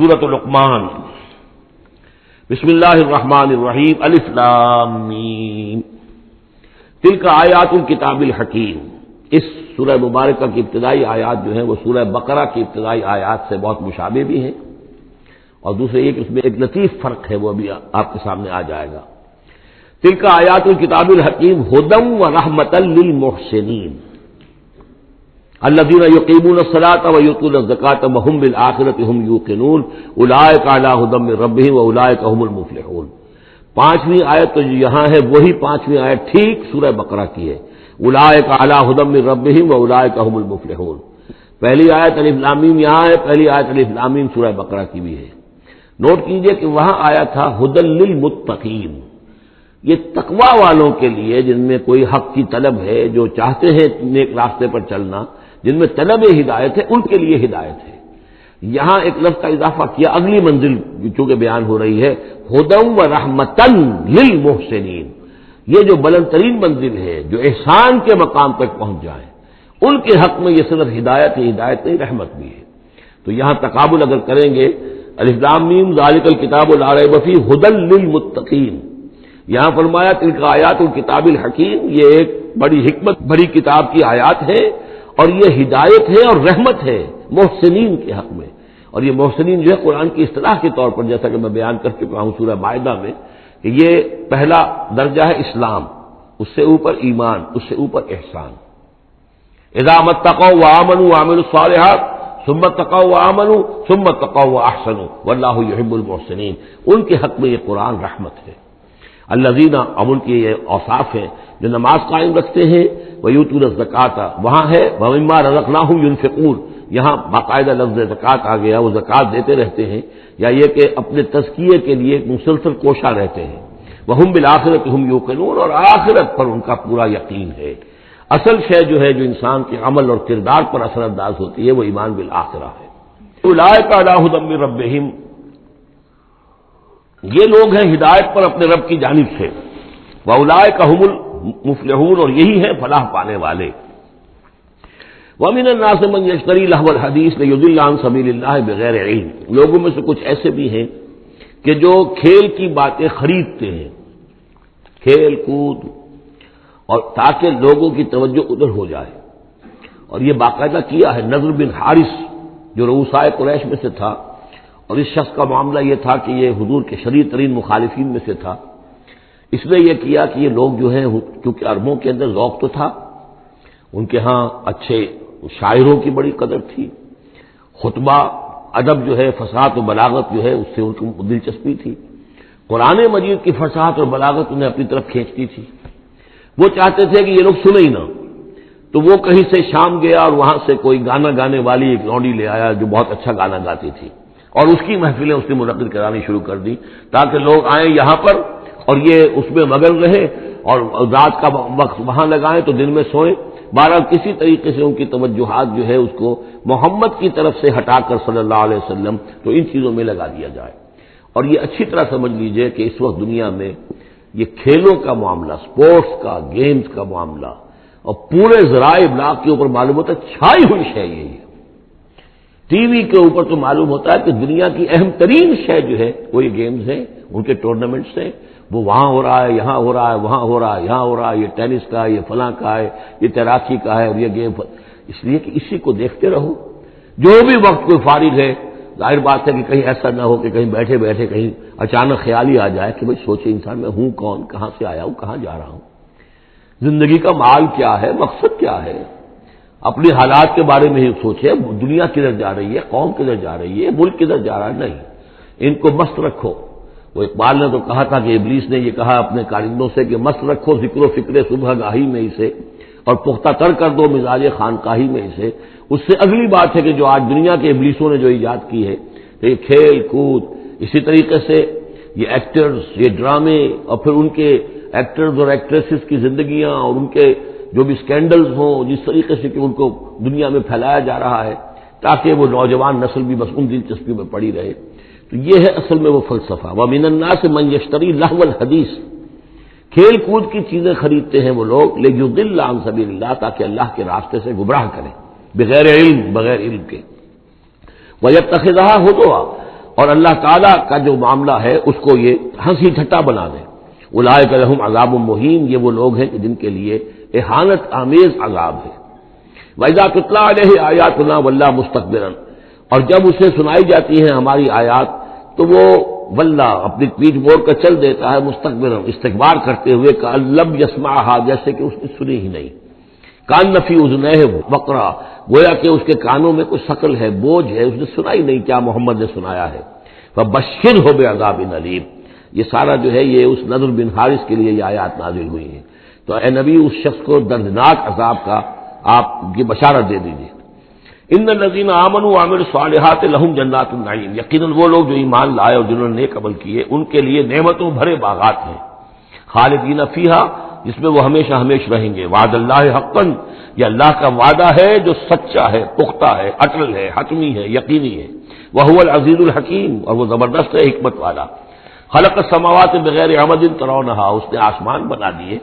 سورۃ لقمان۔ بسم اللہ الرحمن الرحیم، الف لام میم، تلک آیات الکتاب الحکیم۔ اس سورہ مبارکہ کی ابتدائی آیات جو ہیں وہ سورہ بقرہ کی ابتدائی آیات سے بہت مشابہ بھی ہیں، اور دوسرے یہ کہ اس میں ایک لطیف فرق ہے، وہ ابھی آپ کے سامنے آ جائے گا۔ تلک آیات الکتاب الحکیم ھدی ورحمۃ للمحسنین الذین یقیمون الصلاۃ ویؤتون الزکاۃ وہم بالآخرۃ ھم یوقنون اولئک علی ھدی من ربہم واولئک ھم المفلحون۔ پانچویں آیت تو جو یہاں ہے وہی پانچویں آیت ٹھیک سورہ بقرہ کی ہے، اولئک علی ھدی من ربہم واولئک ھم المفلحون۔ پہلی آیت الف لام میم یہاں ہے، پہلی آیت الف لام میم سورہ بقرہ کی بھی ہے۔ نوٹ کیجئے کہ وہاں آیا تھا ھدی للمتقین، یہ تقوی والوں کے لیے جن میں کوئی حق کی طلب ہے، جو چاہتے ہیں نیک راستے پر چلنا، جن میں طلب ہدایت ہے، ان کے لیے ہدایت ہے۔ یہاں ایک لفظ کا اضافہ کیا، اگلی منزل چونکہ بیان ہو رہی ہے، ھدی ورحمۃ للمحسنین، یہ جو بلند ترین منزل ہے، جو احسان کے مقام تک پہنچ جائیں، ان کے حق میں یہ صرف ہدایت ہے، ہدایت نہیں رحمت بھی ہے۔ تو یہاں تقابل اگر کریں گے، الف لام میم ذالک الکتاب لا ریب فیہ ھدی للمتقین، یہاں فرمایا تلک آیات الکتاب الحکیم، یہ ایک بڑی حکمت بڑی کتاب کی آیات ہے، اور یہ ہدایت ہے اور رحمت ہے محسنین کے حق میں۔ اور یہ محسنین جو ہے قرآن کی اصطلاح کے طور پر، جیسا کہ میں بیان کر چکا ہوں سورہ مائدہ میں، کہ یہ پہلا درجہ ہے اسلام، اس سے اوپر ایمان، اس سے اوپر احسان۔ اذا اتقوا وآمنوا وعملوا الصالحات ثم اتقوا وآمنوا ثم اتقوا واحسنوا واللہ یحب المحسنین، ان کے حق میں یہ قرآن رحمت ہے۔ الذین، اب ان کے یہ اوصاف ہیں جو نماز قائم رکھتے ہیں، ویؤتون الزکاۃ، وہاں ہے ومما رزقناہم ینفقون، یہاں باقاعدہ لفظ زکوٰۃ آ گیا، وہ زکوٰۃ دیتے رہتے ہیں، یا یہ کہ اپنے تزکیے کے لیے مسلسل کوشاں رہتے ہیں۔ وہم بالآخرۃ ھم یوقنون، اور آخرت پر ان کا پورا یقین ہے۔ اصل شے جو ہے جو انسان کے عمل اور کردار پر اثر انداز ہوتی ہے وہ ایمان بالآخرہ ہے۔ اولئک علی ھدی من ربہم، یہ لوگ ہیں ہدایت پر اپنے رب کی جانب سے، واولئک ھم المفلحون، اور یہی ہے فلاح پانے والے۔ ومن الناس من یشتری لہو الحدیث لیضل عن سبیل اللہ بغیر علم، لوگوں میں سے کچھ ایسے بھی ہیں کہ جو کھیل کی باتیں خریدتے ہیں، کھیل کود، اور تاکہ لوگوں کی توجہ ادھر ہو جائے، اور یہ باقاعدہ کیا ہے۔ نضر بن حارث جو رؤسائے قریش میں سے تھا، اور اس شخص کا معاملہ یہ تھا کہ یہ حضور کے شدید ترین مخالفین میں سے تھا، اس نے یہ کیا کہ یہ لوگ جو ہیں، کیونکہ عربوں کے اندر ذوق تو تھا، ان کے ہاں اچھے شاعروں کی بڑی قدر تھی، خطبہ ادب جو ہے، فصاحت و بلاغت جو ہے، اس سے ان کو دلچسپی تھی، قرآن مجید کی فصاحت اور بلاغت انہیں اپنی طرف کھینچتی تھی۔ وہ چاہتے تھے کہ یہ لوگ سنیں ہی نہ، تو وہ کہیں سے شام گیا اور وہاں سے کوئی گانا گانے والی ایک لونڈی لے آیا جو بہت اچھا گانا گاتی تھی، اور اس کی محفلیں اس نے منعقد کرانی شروع کر دی، تاکہ لوگ آئیں یہاں پر اور یہ اس میں مگن رہے، اور رات کا وقت وہاں لگائیں تو دن میں سوئیں۔ بہرحال کسی طریقے سے ان کی توجہات جو ہے اس کو محمد کی طرف سے ہٹا کر صلی اللہ علیہ وسلم تو ان چیزوں میں لگا دیا جائے۔ اور یہ اچھی طرح سمجھ لیجئے کہ اس وقت دنیا میں یہ کھیلوں کا معاملہ، سپورٹس کا، گیمز کا معاملہ، اور پورے ذرائع ابلاغ کے اوپر معلوم ہوتا ہے چھائی ہوئی شے یہی ہے۔ ٹی وی کے اوپر تو معلوم ہوتا ہے کہ دنیا کی اہم ترین شے جو ہے وہ یہ گیمز ہیں، ان کے ٹورنامنٹس ہیں، وہ وہاں ہو رہا ہے، یہاں ہو رہا ہے، وہاں ہو رہا ہے، یہاں ہو رہا ہے، یہ ٹینس کا ہے، یہ فلاں کا ہے، یہ تیراکی کا ہے، اور یہ گیم، اس لیے کہ اسی کو دیکھتے رہو۔ جو بھی وقت کوئی فارغ ہے، ظاہر بات ہے کہ کہیں ایسا نہ ہو کہ کہیں بیٹھے بیٹھے کہیں اچانک خیال ہی آ جائے کہ بھئی سوچے انسان میں ہوں کون، کہاں سے آیا ہوں، کہاں جا رہا ہوں، زندگی کا مال کیا ہے، مقصد کیا ہے، اپنے حالات کے بارے میں ہی سوچے، دنیا کدھر جا رہی ہے، قوم کدھر جا رہی ہے، ملک کدھر جا رہا ہے، نہیں، ان کو مست رکھو۔ وہ اقبال نے تو کہا تھا کہ ابلیس نے یہ کہا اپنے کارندوں سے کہ مست رکھو ذکر و فکر صبح گاہی میں اسے، اور پختہ تر کر دو مزاج خانقاہی میں اسے۔ اس سے اگلی بات ہے کہ جو آج دنیا کے ابلیسوں نے جو ایجاد کی ہے، تو یہ کھیل کود، اسی طریقے سے یہ ایکٹرز، یہ ڈرامے، اور پھر ان کے ایکٹرز اور ایکٹریسز کی زندگیاں، اور ان کے جو بھی سکینڈلز ہوں، جس طریقے سے کہ ان کو دنیا میں پھیلایا جا رہا ہے تاکہ وہ نوجوان نسل بھی بس ان دلچسپی میں پڑی رہے، تو یہ ہے اصل میں وہ فلسفہ۔ وَمِنَ النَّاسِ مَن يَشْتَرِي لَهْوَ الْحَدِيثِ، کھیل کود کی چیزیں خریدتے ہیں وہ لوگ، لِيُضِلَّ عَن سَبِيلِ اللَّهِ، تاکہ اللہ کے راستے سے گمراہ کریں، بغیر علم، بغیر علم کے۔ وَيَتَّخِذَهَا هُزُوًا، اور اللہ تعالیٰ کا جو معاملہ ہے اس کو یہ ہنسی ٹھٹا بنا دیں. اولئک لہم عذاب مہین، یہ وہ لوگ ہیں کہ جن کے لیے اہانت آمیز عذاب ہے. وَإِذَا تُتْلَىٰ عَلَيْهِ آيَاتُنَا وَلَّىٰ مُسْتَكْبِرًا، اور جب اسے سنائی جاتی ہیں ہماری آیات تو وہ ولّا اپنی پیٹھ موڑ کر چل دیتا ہے، مستکبرن استکبار کرتے ہوئے، کأن لم یسمعھا، جیسے کہ اس نے سنی ہی نہیں. کان فی اذنیہ وقرا، گویا کہ اس کے کانوں میں کوئی ثقل ہے، بوجھ ہے، اس نے سنا ہی نہیں کیا محمد نے سنایا ہے. فبشرہ بعذاب علیم، یہ سارا جو ہے یہ اس نضر بن حارث کے لیے یہ آیات نازل ہوئی ہیں. تو اے نبی اس شخص کو دردناک عذاب کا آپ کی بشارت دے دیجیے. ان الذین آمنوا وعملوا الصالحات لہم جنات النعیم، یقیناً وہ لوگ جو ایمان لائے اور جنہوں نے نیک عمل کیے ان کے لیے نعمتوں بھرے باغات ہیں، خالدین فیہا، جس میں وہ ہمیشہ ہمیش رہیں گے. وعد اللہ حقا، یہ اللہ کا وعدہ ہے جو سچا ہے، پختہ ہے، اٹل ہے، حتمی ہے، یقینی ہے. وہو العزیز الحکیم، اور وہ زبردست ہے، حکمت والا. خلق السماوات بغیر عمد ترونہا، اس نے آسمان بنا دیے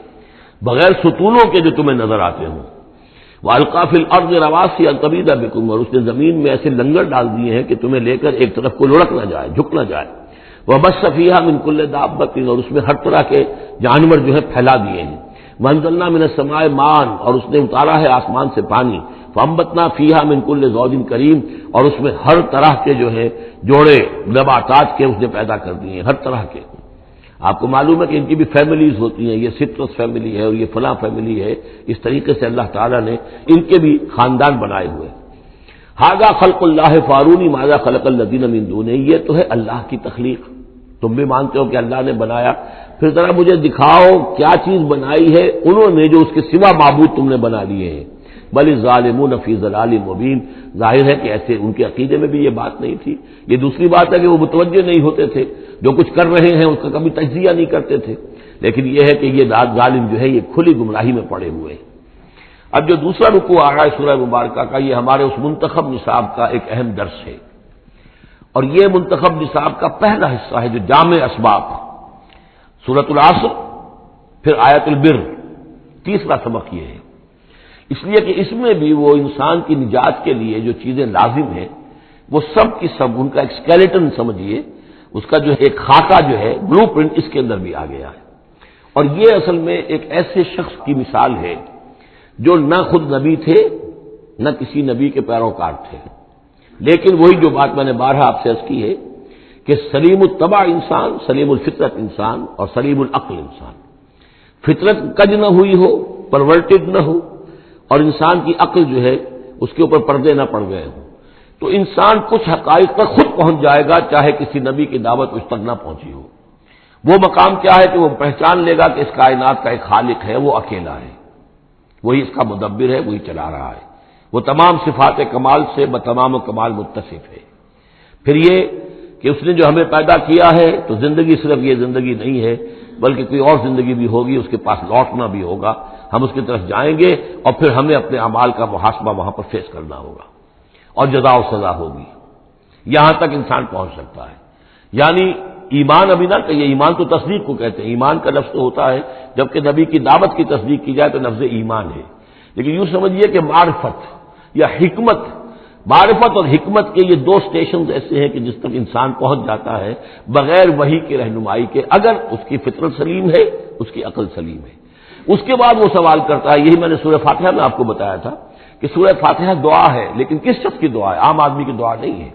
بغیر ستونوں کے جو تمہیں نظر آتے ہوں. وَأَلْقَىٰ فِي الْأَرْضِ رَوَاسِيَ أَن تَمِيدَ بِكُمْ، اور اس نے زمین میں ایسے لنگر ڈال دیے ہیں کہ تمہیں لے کر ایک طرف کو لڑک نہ جائے، جھک نہ جائے. وَبَثَّ فِيهَا مِن كُلِّ دَابَّةٍ، اور اس میں ہر طرح کے جانور جو ہے پھیلا دیے ہیں. وَأَنزَلْنَا مِنَ السَّمَاءِ مَاءً، اور اس نے اتارا ہے آسمان سے پانی. فَأَنبَتْنَا فِيهَا مِن كُلِّ زَوْجٍ كَرِيمٍ، اور اس میں ہر طرح کے جو ہے جوڑے نباتات کے اس نے پیدا کر دیے ہیں، ہر طرح کے. آپ کو معلوم ہے کہ ان کی بھی فیملیز ہوتی ہیں، یہ سٹرس فیملی ہے اور یہ فلاں فیملی ہے، اس طریقے سے اللہ تعالیٰ نے ان کے بھی خاندان بنائے ہوئے. ھذا خلق اللہ فارونی ماذا خلق الذین من دونہ، یہ تو ہے اللہ کی تخلیق. تم بھی مانتے ہو کہ اللہ نے بنایا، پھر ذرا مجھے دکھاؤ کیا چیز بنائی ہے انہوں نے جو اس کے سوا معبود تم نے بنا لیے ہیں. بل الظالمون فی ضلال مبین، ظاہر ہے کہ ایسے ان کے عقیدے میں بھی یہ بات نہیں تھی. یہ دوسری بات ہے کہ وہ متوجہ نہیں ہوتے تھے، جو کچھ کر رہے ہیں اس کا کبھی تجزیہ نہیں کرتے تھے. لیکن یہ ہے کہ یہ ظالم جو ہے یہ کھلی گمراہی میں پڑے ہوئے ہیں. اب جو دوسرا رکوع آ رہا ہے سورہ مبارکہ کا، یہ ہمارے اس منتخب نصاب کا ایک اہم درس ہے. اور یہ منتخب نصاب کا پہلا حصہ ہے جو جامع اسباب، سورۃ العصر، پھر آیت البر، تیسرا سبق یہ ہے. اس لیے کہ اس میں بھی وہ انسان کی نجات کے لیے جو چیزیں لازم ہیں وہ سب کی سب ان کا ایک اسکیلیٹن سمجھیے، اس کا جو ایک خاکہ جو ہے، بلو پرنٹ اس کے اندر بھی آ گیا ہے. اور یہ اصل میں ایک ایسے شخص کی مثال ہے جو نہ خود نبی تھے نہ کسی نبی کے پیروکار تھے، لیکن وہی جو بات میں نے بارہا آپ سے عرض کی ہے کہ سلیم الطبع انسان، سلیم الفطرت انسان اور سلیم العقل انسان. فطرت کج نہ ہوئی ہو، پرورٹڈ نہ ہو، اور انسان کی عقل جو ہے اس کے اوپر پردے نہ پڑ گئے ہوں، تو انسان کچھ حقائق تک خود پہنچ جائے گا چاہے کسی نبی کی دعوت اس تک نہ پہنچی ہو. وہ مقام کیا ہے کہ وہ پہچان لے گا کہ اس کائنات کا ایک خالق ہے، وہ اکیلا ہے، وہی اس کا مدبر ہے، وہی چلا رہا ہے، وہ تمام صفات کمال سے بتمام کمال متصف ہے. پھر یہ کہ اس نے جو ہمیں پیدا کیا ہے تو زندگی صرف یہ زندگی نہیں ہے بلکہ کوئی اور زندگی بھی ہوگی، اس کے پاس لوٹنا بھی ہوگا، ہم اس کی طرف جائیں گے اور پھر ہمیں اپنے اعمال کا محاسبہ وہاں پر فیس کرنا ہوگا اور جزا و سزا ہوگی. یہاں تک انسان پہنچ سکتا ہے. یعنی ایمان ابھی نہ کہیے، ایمان تو تصدیق کو کہتے ہیں. ایمان کا لفظ تو ہوتا ہے جبکہ نبی کی دعوت کی تصدیق کی جائے تو لفظ ایمان ہے. لیکن یوں سمجھیے کہ معرفت یا حکمت، معرفت اور حکمت کے یہ دو سٹیشنز ایسے ہیں کہ جس تک انسان پہنچ جاتا ہے بغیر وحی کی رہنمائی کے، اگر اس کی فطرت سلیم ہے، اس کی عقل سلیم ہے. اس کے بعد وہ سوال کرتا ہے، یہی میں نے سورہ فاتحہ میں آپ کو بتایا تھا کہ سورہ فاتحہ دعا ہے، لیکن کس شخص کی دعا ہے؟ عام آدمی کی دعا نہیں ہے.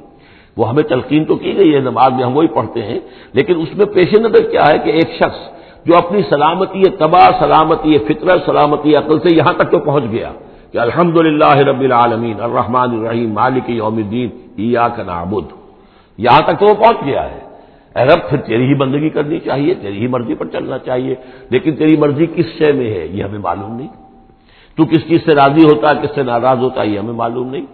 وہ ہمیں تلقین تو کی گئی ہے، نماز میں ہم وہی پڑھتے ہیں، لیکن اس میں پیش نظر کیا ہے کہ ایک شخص جو اپنی سلامتی طبع، سلامتی فطرت، سلامتی عقل سے یہاں تک تو پہنچ گیا کہ الحمدللہ رب العالمین الرحمن الرحیم مالک یوم الدین ایاک نعبد، یہاں تک تو وہ پہنچ گیا ہے. اے رب پھر تیری ہی بندگی کرنی چاہیے، تیری ہی مرضی پر چلنا چاہیے، لیکن تیری مرضی کس شے میں ہے یہ ہمیں معلوم نہیں. تو کس چیز سے راضی ہوتا ہے، کس سے ناراض ہوتا ہے یہ ہمیں معلوم نہیں.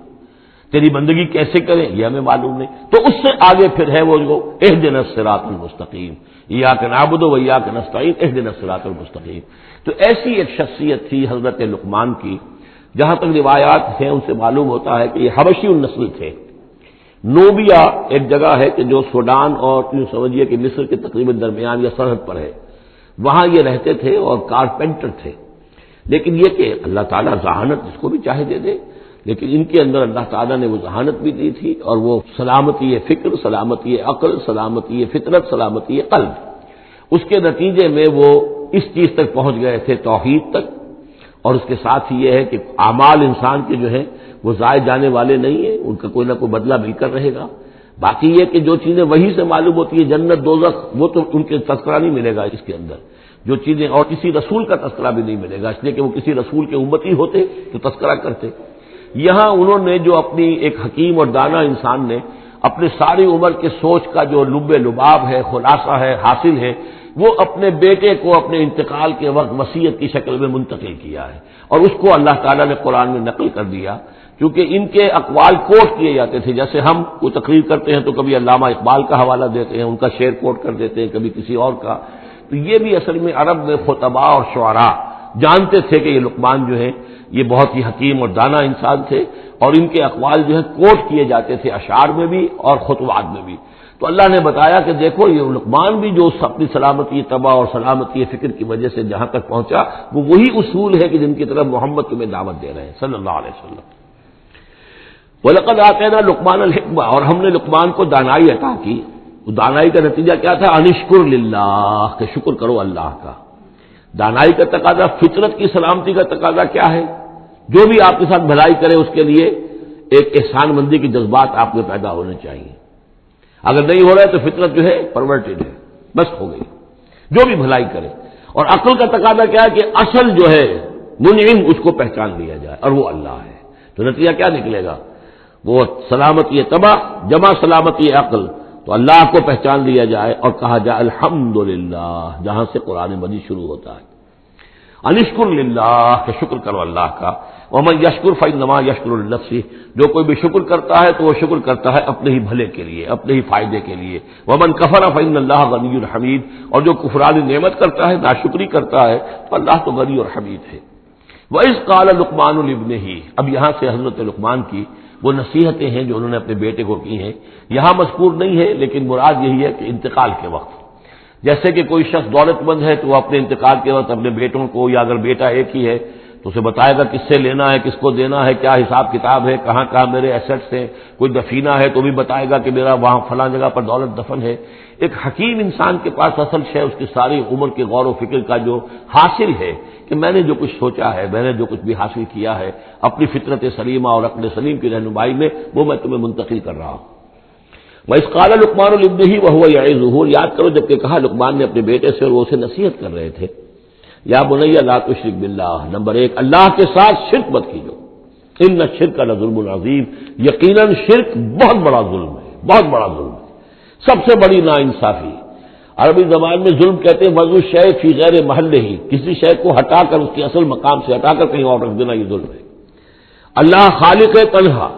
تیری بندگی کیسے کریں یہ ہمیں معلوم نہیں. تو اس سے آگے پھر ہے وہ جو اہدنا الصراط المستقیم، ایاک نعبد و ایاک نستعین اہدنا الصراط المستقیم. تو ایسی ایک شخصیت تھی حضرت لقمان کی، جہاں تک روایات ہیں ان سے معلوم ہوتا ہے کہ یہ حبشی النسل تھے. نوبیا ایک جگہ ہے کہ جو سوڈان اور یوں سمجھیے کہ مصر کے تقریباً درمیان یا سرحد پر ہے، وہاں یہ رہتے تھے اور کارپینٹر تھے. لیکن یہ کہ اللہ تعالیٰ ذہانت جس کو بھی چاہے دے دے، لیکن ان کے اندر اللہ تعالیٰ نے وہ ذہانت بھی دی تھی اور وہ سلامتی فکر، سلامتی عقل، سلامتی فطرت، سلامتی قلب، اس کے نتیجے میں وہ اس چیز تک پہنچ گئے تھے، توحید تک. اور اس کے ساتھ ہی یہ ہے کہ اعمال انسان کے جو ہیں وہ ضائع جانے والے نہیں ہیں، ان کا کوئی نہ کوئی بدلہ مل کر رہے گا. باقی یہ کہ جو چیزیں وہی سے معلوم ہوتی ہے، جنت دوزخ، وہ تو ان کے تذکرہ نہیں ملے گا اس کے اندر، جو چیزیں، اور کسی رسول کا تذکرہ بھی نہیں ملے گا، اس لیے کہ وہ کسی رسول کے امتی ہوتے تو تذکرہ کرتے. یہاں انہوں نے جو اپنی ایک حکیم اور دانا انسان نے اپنے ساری عمر کے سوچ کا جو لب لباب ہے، خلاصہ ہے، حاصل ہے، وہ اپنے بیٹے کو اپنے انتقال کے وقت وصیت کی شکل میں منتقل کیا ہے، اور اس کو اللہ تعالیٰ نے قرآن میں نقل کر دیا. کیونکہ ان کے اقوال کوٹ کیے جاتے تھے، جیسے ہم کوئی تقریر کرتے ہیں تو کبھی علامہ اقبال کا حوالہ دیتے ہیں، ان کا شعر کوٹ کر دیتے ہیں، کبھی کسی اور کا. تو یہ بھی اصل میں عرب میں خطباء اور شعراء جانتے تھے کہ یہ لقمان جو ہے یہ بہت ہی حکیم اور دانا انسان تھے، اور ان کے اقوال جو ہے کوٹ کیے جاتے تھے اشعار میں بھی اور خطبات میں بھی. تو اللہ نے بتایا کہ دیکھو یہ لقمان بھی جو اپنی سلامتی طبع اور سلامتی فکر کی وجہ سے جہاں تک پہنچا، وہ وہی اصول ہے کہ جن کی طرف محمد تمہیں دعوت دے رہے ہیں صلی اللہ علیہ وسلم. وَلَقَدْ آتَيْنَا لُقْمَانَ الْحِكْمَةَ، اور ہم نے لقمان کو دانائی عطا کی. تو دانائی کا نتیجہ کیا تھا؟ انشکر للہ، کہ شکر کرو اللہ کا. دانائی کا تقاضا، فطرت کی سلامتی کا تقاضا کیا ہے؟ جو بھی آپ کے ساتھ بھلائی کرے اس کے لیے ایک احسان مندی کے جذبات آپ میں پیدا ہونے چاہیے. اگر نہیں ہو رہا ہے تو فطرت جو ہے پرورٹڈ ہے، بس ہو گئی، جو بھی بھلائی کرے. اور عقل کا تقاضا کیا ہے کہ اصل جو ہے منعم اس کو پہچان لیا جائے، اور وہ اللہ ہے. تو نتیجہ کیا نکلے گا؟ وہ سلامتی طبع جمع سلامتی عقل، تو اللہ کو پہچان لیا جائے اور کہا جائے الحمدللہ، جہاں سے قرآن مجید شروع ہوتا ہے. انشکر للہ، کہ شکر کرو اللہ کا. ومن یشکر فانما یشکر لنفسہ، جو کوئی بھی شکر کرتا ہے تو وہ شکر کرتا ہے اپنے ہی بھلے کے لیے، اپنے ہی فائدے کے لیے. ومن کفر فان اللہ غنی حمید، اور جو کفران نعمت کرتا ہے، ناشکری کرتا ہے، تو اللہ تو غنی اور حمید ہے. وَإِذْ قَالَ لُقْمَانُ لِابْنِهِ، اب یہاں سے حضرت لقمان کی وہ نصیحتیں ہیں جو انہوں نے اپنے بیٹے کو کی ہیں، یہاں مذکور نہیں ہے، لیکن مراد یہی ہے کہ انتقال کے وقت. جیسے کہ کوئی شخص دولت مند ہے تو وہ اپنے انتقال کے وقت اپنے بیٹوں کو، یا اگر بیٹا ایک ہی ہے تو اسے بتائے گا کس سے لینا ہے، کس کو دینا ہے، کیا حساب کتاب ہے، کہاں کہاں میرے ایسٹس ہیں. کوئی دفینہ ہے تو بھی بتائے گا کہ میرا وہاں فلاں جگہ پر دولت دفن ہے. ایک حکیم انسان کے پاس اصل شے اس کی ساری عمر کے غور و فکر کا جو حاصل ہے کہ میں نے جو کچھ سوچا ہے، میں نے جو کچھ بھی حاصل کیا ہے اپنی فطرت سلیمہ اور عقل سلیم کی رہنمائی میں، وہ میں تمہیں منتقل کر رہا ہوں. وَإِذْ قَالَ لُقْمَانُ لِابْنِهِ وَهُوَ يَعِظُهُ، یاد کرو جب کہ کہا لقمان نے اپنے بیٹے سے اور وہ اسے نصیحت کر رہے تھے. یا بنی لا تشرک باللہ، نمبر 1 اللہ کے ساتھ شرک مت کیجو. ان الشرک لظلم عظیم، یقیناً شرک بہت بڑا ظلم ہے، بہت بڑا ظلم ہے، سب سے بڑی ناانصافی. عربی زبان میں ظلم کہتے ہیں وضع شیء فی غیر محلہ، کسی شے کو ہٹا کر اس کے اصل مقام سے ہٹا کر کہیں اور رکھ دینا، یہ ظلم ہے. اللہ خالق ہے تنہا،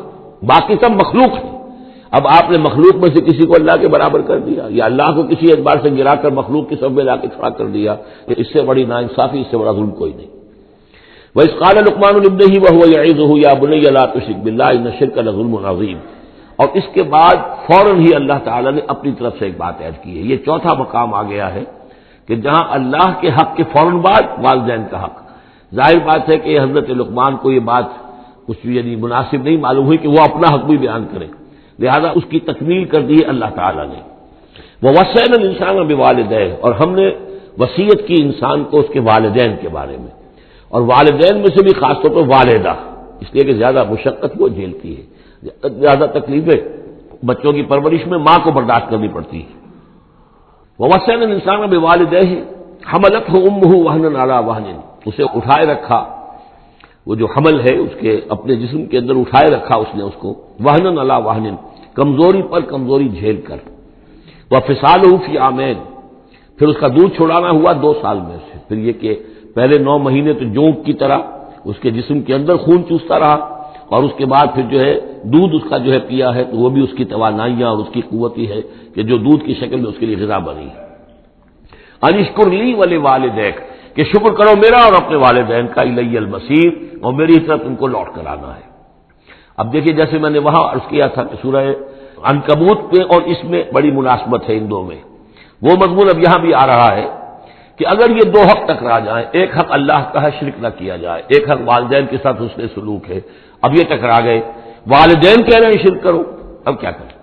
باقی سب مخلوق ہے. اب آپ نے مخلوق میں سے کسی کو اللہ کے برابر کر دیا، یا اللہ کو کسی اعتبار سے گرا کر مخلوق کی صف میں لا کے کھڑا کر دیا، اس سے بڑی ناانصافی، اس سے بڑا ظلم کوئی نہیں. وَإِذْ قَالَ لُقْمَانُ لِابْنِهِ وَهُوَ يَعِظُهُ يَا بُنَيَّ لَا تُشْرِكْ بِاللَّهِ إِنَّ الشِّرْكَ لَظُلْمٌ عَظِيمٌ. اور اس کے بعد فوراً ہی اللہ تعالیٰ نے اپنی طرف سے ایک بات عہد کی ہے. یہ چوتھا مقام آ گیا ہے کہ جہاں اللہ کے حق کے فوراً بعد والدین کا حق. ظاہر بات ہے کہ حضرت لقمان کو یہ بات کچھ یعنی مناسب نہیں معلوم ہوئی کہ وہ اپنا حق بھی بیان کرے، لہذا اس کی تکمیل کر دی ہے اللہ تعالیٰ نے. وَوَصَّيْنَا الْإِنسَانَ بِوَالِدَيْهِ، اور ہم نے وصیت کی انسان کو اس کے والدین کے بارے میں، اور والدین میں سے بھی خاص طور پر والدہ، اس لیے کہ زیادہ مشقت وہ جھیلتی ہے، زیادہ تکلیفیں بچوں کی پرورش میں ماں کو برداشت کرنی پڑتی ہے. وَوَصَّيْنَا الْإِنسَانَ بِوَالِدَيْهِ حَمَلَتْهُ أُمُّهُ وَهْنًا عَلَى وَهْنٍ، اسے اٹھائے رکھا، وہ جو حمل ہے اس کے اپنے جسم کے اندر اٹھائے رکھا اس نے اس کو، وَهْنًا عَلَى وَهْنٍ، کمزوری پر کمزوری جھیل کر. وَفِصَالُهُ فِي عَامَيْنِ، پھر اس کا دودھ چھڑانا ہوا 2 سال میں سے. پھر یہ کہ پہلے 9 مہینے تو جونک کی طرح اس کے جسم کے اندر خون چوستا رہا، اور اس کے بعد پھر جو ہے دودھ اس کا جو ہے پیا ہے تو وہ بھی اس کی توانائیاں اور اس کی قوتی ہے کہ جو دودھ کی شکل میں اس کے لیے غذا بنی. انشکر لی ولوالدیک، کہ شکر کرو میرا اور اپنے والدین کا، الی المصیر، اور میری طرف ان کو لوٹ کر آنا ہے. اب دیکھیے جیسے میں نے وہاں عرض کیا تھا کہ سورہ عنکبوت پہ اور اس میں بڑی مناسبت ہے ان دو میں، وہ مضمون اب یہاں بھی آ رہا ہے کہ اگر یہ 2 حق ٹکرا جائیں، ایک حق اللہ کا ہے شرک نہ کیا جائے، ایک حق والدین کے ساتھ حسن سلوک ہے، اب یہ ٹکرا گئے، والدین کہہ رہے ہیں شرک کرو، اب کیا کریں؟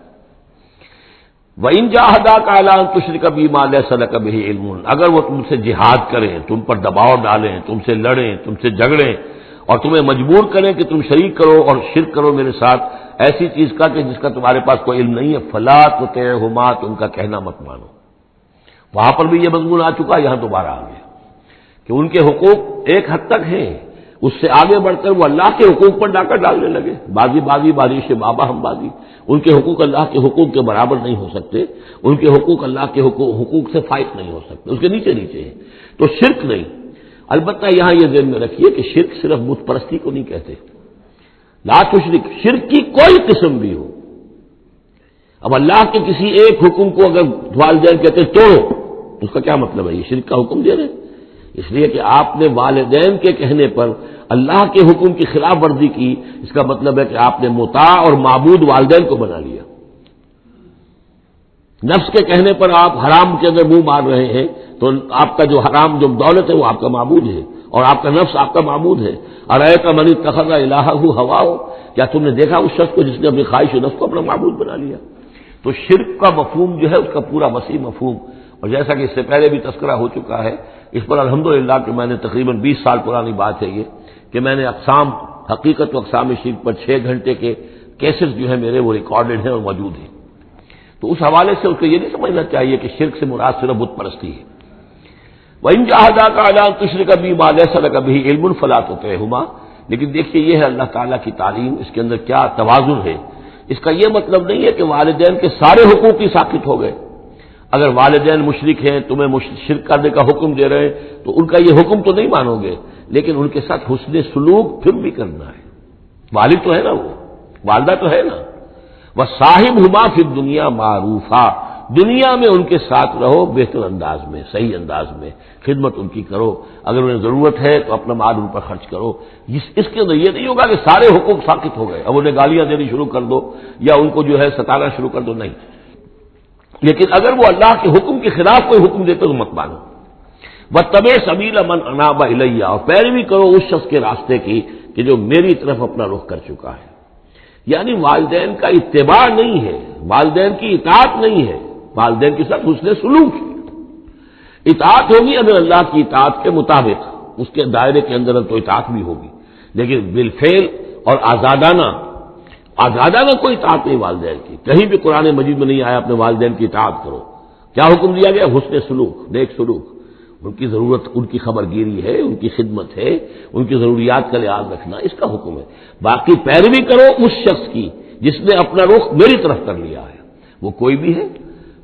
وَإِن جَاهَدَاكَ عَلَىٰ أَن تُشْرِكَ بِي مَا لَيْسَ لَكَ بِهِ عِلْمٌ، اگر وہ تم سے جہاد کریں، تم پر دباؤ ڈالیں، تم سے لڑیں، تم سے جھگڑیں اور تمہیں مجبور کریں کہ تم شریک کرو اور شرک کرو میرے ساتھ ایسی چیز کا کہ جس کا تمہارے پاس کوئی علم نہیں ہے، فَلَا تُطِعْهُمَا، تم کا کہنا مت مانو۔ وہاں پر بھی یہ مضمون آ چکا، یہاں دوبارہ آ گیا کہ ان کے حقوق ایک حد تک ہیں، اس سے آگے بڑھ کر وہ اللہ کے حقوق پر ڈاکہ ڈالنے لگے، بازی بازی بارش بابا ہم بازی۔ ان کے حقوق اللہ کے حقوق کے برابر نہیں ہو سکتے، ان کے حقوق اللہ کے حقوق سے فائق نہیں ہو سکتے، اس کے نیچے نیچے ہیں۔ تو شرک نہیں، البتہ یہاں یہ ذہن میں رکھیے کہ شرک صرف بت پرستی کو نہیں کہتے، لا تشرک، شرک کی کوئی قسم بھی ہو۔ اب اللہ کے کسی ایک حکم کو اگر والدین کہتے توڑو، اس کا کیا مطلب ہے؟ یہ شرک کا حکم دے رہے ہیں؟ اس لیے کہ آپ نے والدین کے کہنے پر اللہ کے حکم کی خلاف ورزی کی، اس کا مطلب ہے کہ آپ نے مطاع اور معبود والدین کو بنا لیا۔ نفس کے کہنے پر آپ حرام کے اندر منہ مار رہے ہیں تو آپ کا جو حرام جو دولت ہے وہ آپ کا معبود ہے اور آپ کا نفس آپ کا معبود ہے۔ ارأیت من اتخذ الہہ ہواہ، کیا تم نے دیکھا اس شخص کو جس نے اپنی خواہش و نفس کو اپنا معبود بنا لیا؟ تو شرک کا مفہوم جو ہے اس کا پورا وسیع مفہوم، اور جیسا کہ اس سے پہلے بھی تذکرہ ہو چکا ہے، اس پر الحمدللہ کہ میں نے تقریباً 20 سال پرانی بات ہے یہ کہ میں نے اقسام حقیقت و اقسام شرک پر 6 گھنٹے کے کیسز جو ہیں میرے وہ ریکارڈڈ ہیں اور موجود ہیں۔ تو اس حوالے سے اس کو یہ نہیں سمجھنا چاہیے کہ شرک سے مراد صرف بت پرستی ہے۔ وَإِن جَاهَدَاكَ عَلَىٰ أَن تُشْرِكَ بِي مَا لَيْسَ لَكَ بِهِ عِلْمٌ فَلَا تُطِعْهُمَا، لیکن دیکھیے یہ ہے اللہ تعالیٰ کی تعلیم، اس کے اندر کیا توازن ہے۔ اس کا یہ مطلب نہیں ہے کہ والدین کے سارے حقوق ہی ساقط ہو گئے۔ اگر والدین مشرک ہیں، تمہیں شرک کرنے کا حکم دے رہے ہیں تو ان کا یہ حکم تو نہیں مانو گے، لیکن ان کے ساتھ حسن سلوک پھر بھی کرنا ہے۔ والد تو ہے نا، وہ والدہ تو ہے نا، وَصَاحِبْهُمَا فِي الدُّنْيَا مَعْرُوفًا، دنیا میں ان کے ساتھ رہو بہتر انداز میں، صحیح انداز میں خدمت ان کی کرو، اگر انہیں ضرورت ہے تو اپنا مال ان پر خرچ کرو۔ اس کے اندر یہ نہیں ہوگا کہ سارے حقوق ساقط ہو گئے، اب انہیں گالیاں دینی شروع کر دو یا ان کو جو ہے ستانا شروع کر دو، نہیں۔ لیکن اگر وہ اللہ کے حکم کے خلاف کوئی حکم دیتے تو مت مانو۔ وَاتَّبِعْ سَبِيلَ مَنْ أَنَابَ إِلَيَّ، اور پیروی کرو اس شخص کے راستے کی کہ جو میری طرف اپنا رخ کر چکا ہے۔ یعنی والدین کا اتباع نہیں ہے، والدین کی اطاعت نہیں ہے، والدین کے ساتھ حسن سلوک ہے۔ اطاعت ہوگی اگر اللہ کی اطاعت کے مطابق، اس کے دائرے کے اندر تو اطاعت بھی ہوگی، لیکن بالفعل اور آزادانہ کوئی اطاعت نہیں والدین کی۔ کہیں بھی قرآن مجید میں نہیں آیا اپنے والدین کی اطاعت کرو۔ کیا حکم دیا گیا؟ حسن سلوک، نیک سلوک، ان کی ضرورت، ان کی خبر گیری ہے، ان کی خدمت ہے، ان کی ضروریات کا لحاظ رکھنا، اس کا حکم ہے۔ باقی پیروی کرو اس شخص کی جس نے اپنا رخ میری طرف کر لیا ہے، وہ کوئی بھی ہے۔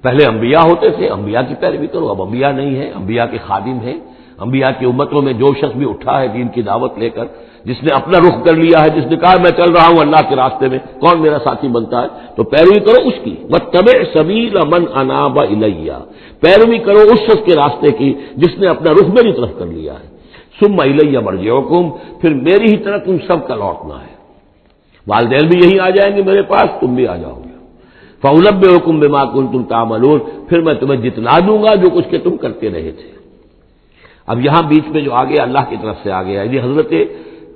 پہلے انبیاء ہوتے تھے، انبیاء کی پیروی کرو، اب انبیاء نہیں ہے، انبیاء کے خادم ہیں۔ انبیاء کی امتوں میں جو شخص بھی اٹھا ہے دین کی دعوت لے کر، جس نے اپنا رخ کر لیا ہے، جس نے کہا میں چل رہا ہوں اللہ کے راستے میں، کون میرا ساتھی بنتا ہے، تو پیروی کرو اس کی۔ وَاتَّبِعْ سَبِيلَ مَنْ أَنَابَ إِلَيَّ، پیروی کرو اس شخص کے راستے کی جس نے اپنا رخ میری طرف کر لیا ہے۔ ثُمَّ إِلَيَّ مَرْجِعُكُمْ، پھر میری ہی طرف تم سب کا لوٹنا ہے۔ والدین بھی یہی آ جائیں گے میرے پاس، تم بھی آ جاؤ گے۔ فَأُنَبِّئُكُم بِمَا كُنتُمْ تَعْمَلُونَ، پھر میں تمہیں جتلا دوں گا جو کچھ کہ تم کرتے رہے تھے۔ اب یہاں بیچ میں جو آ گیا اللہ کی طرف سے آ گیا، یعنی حضرت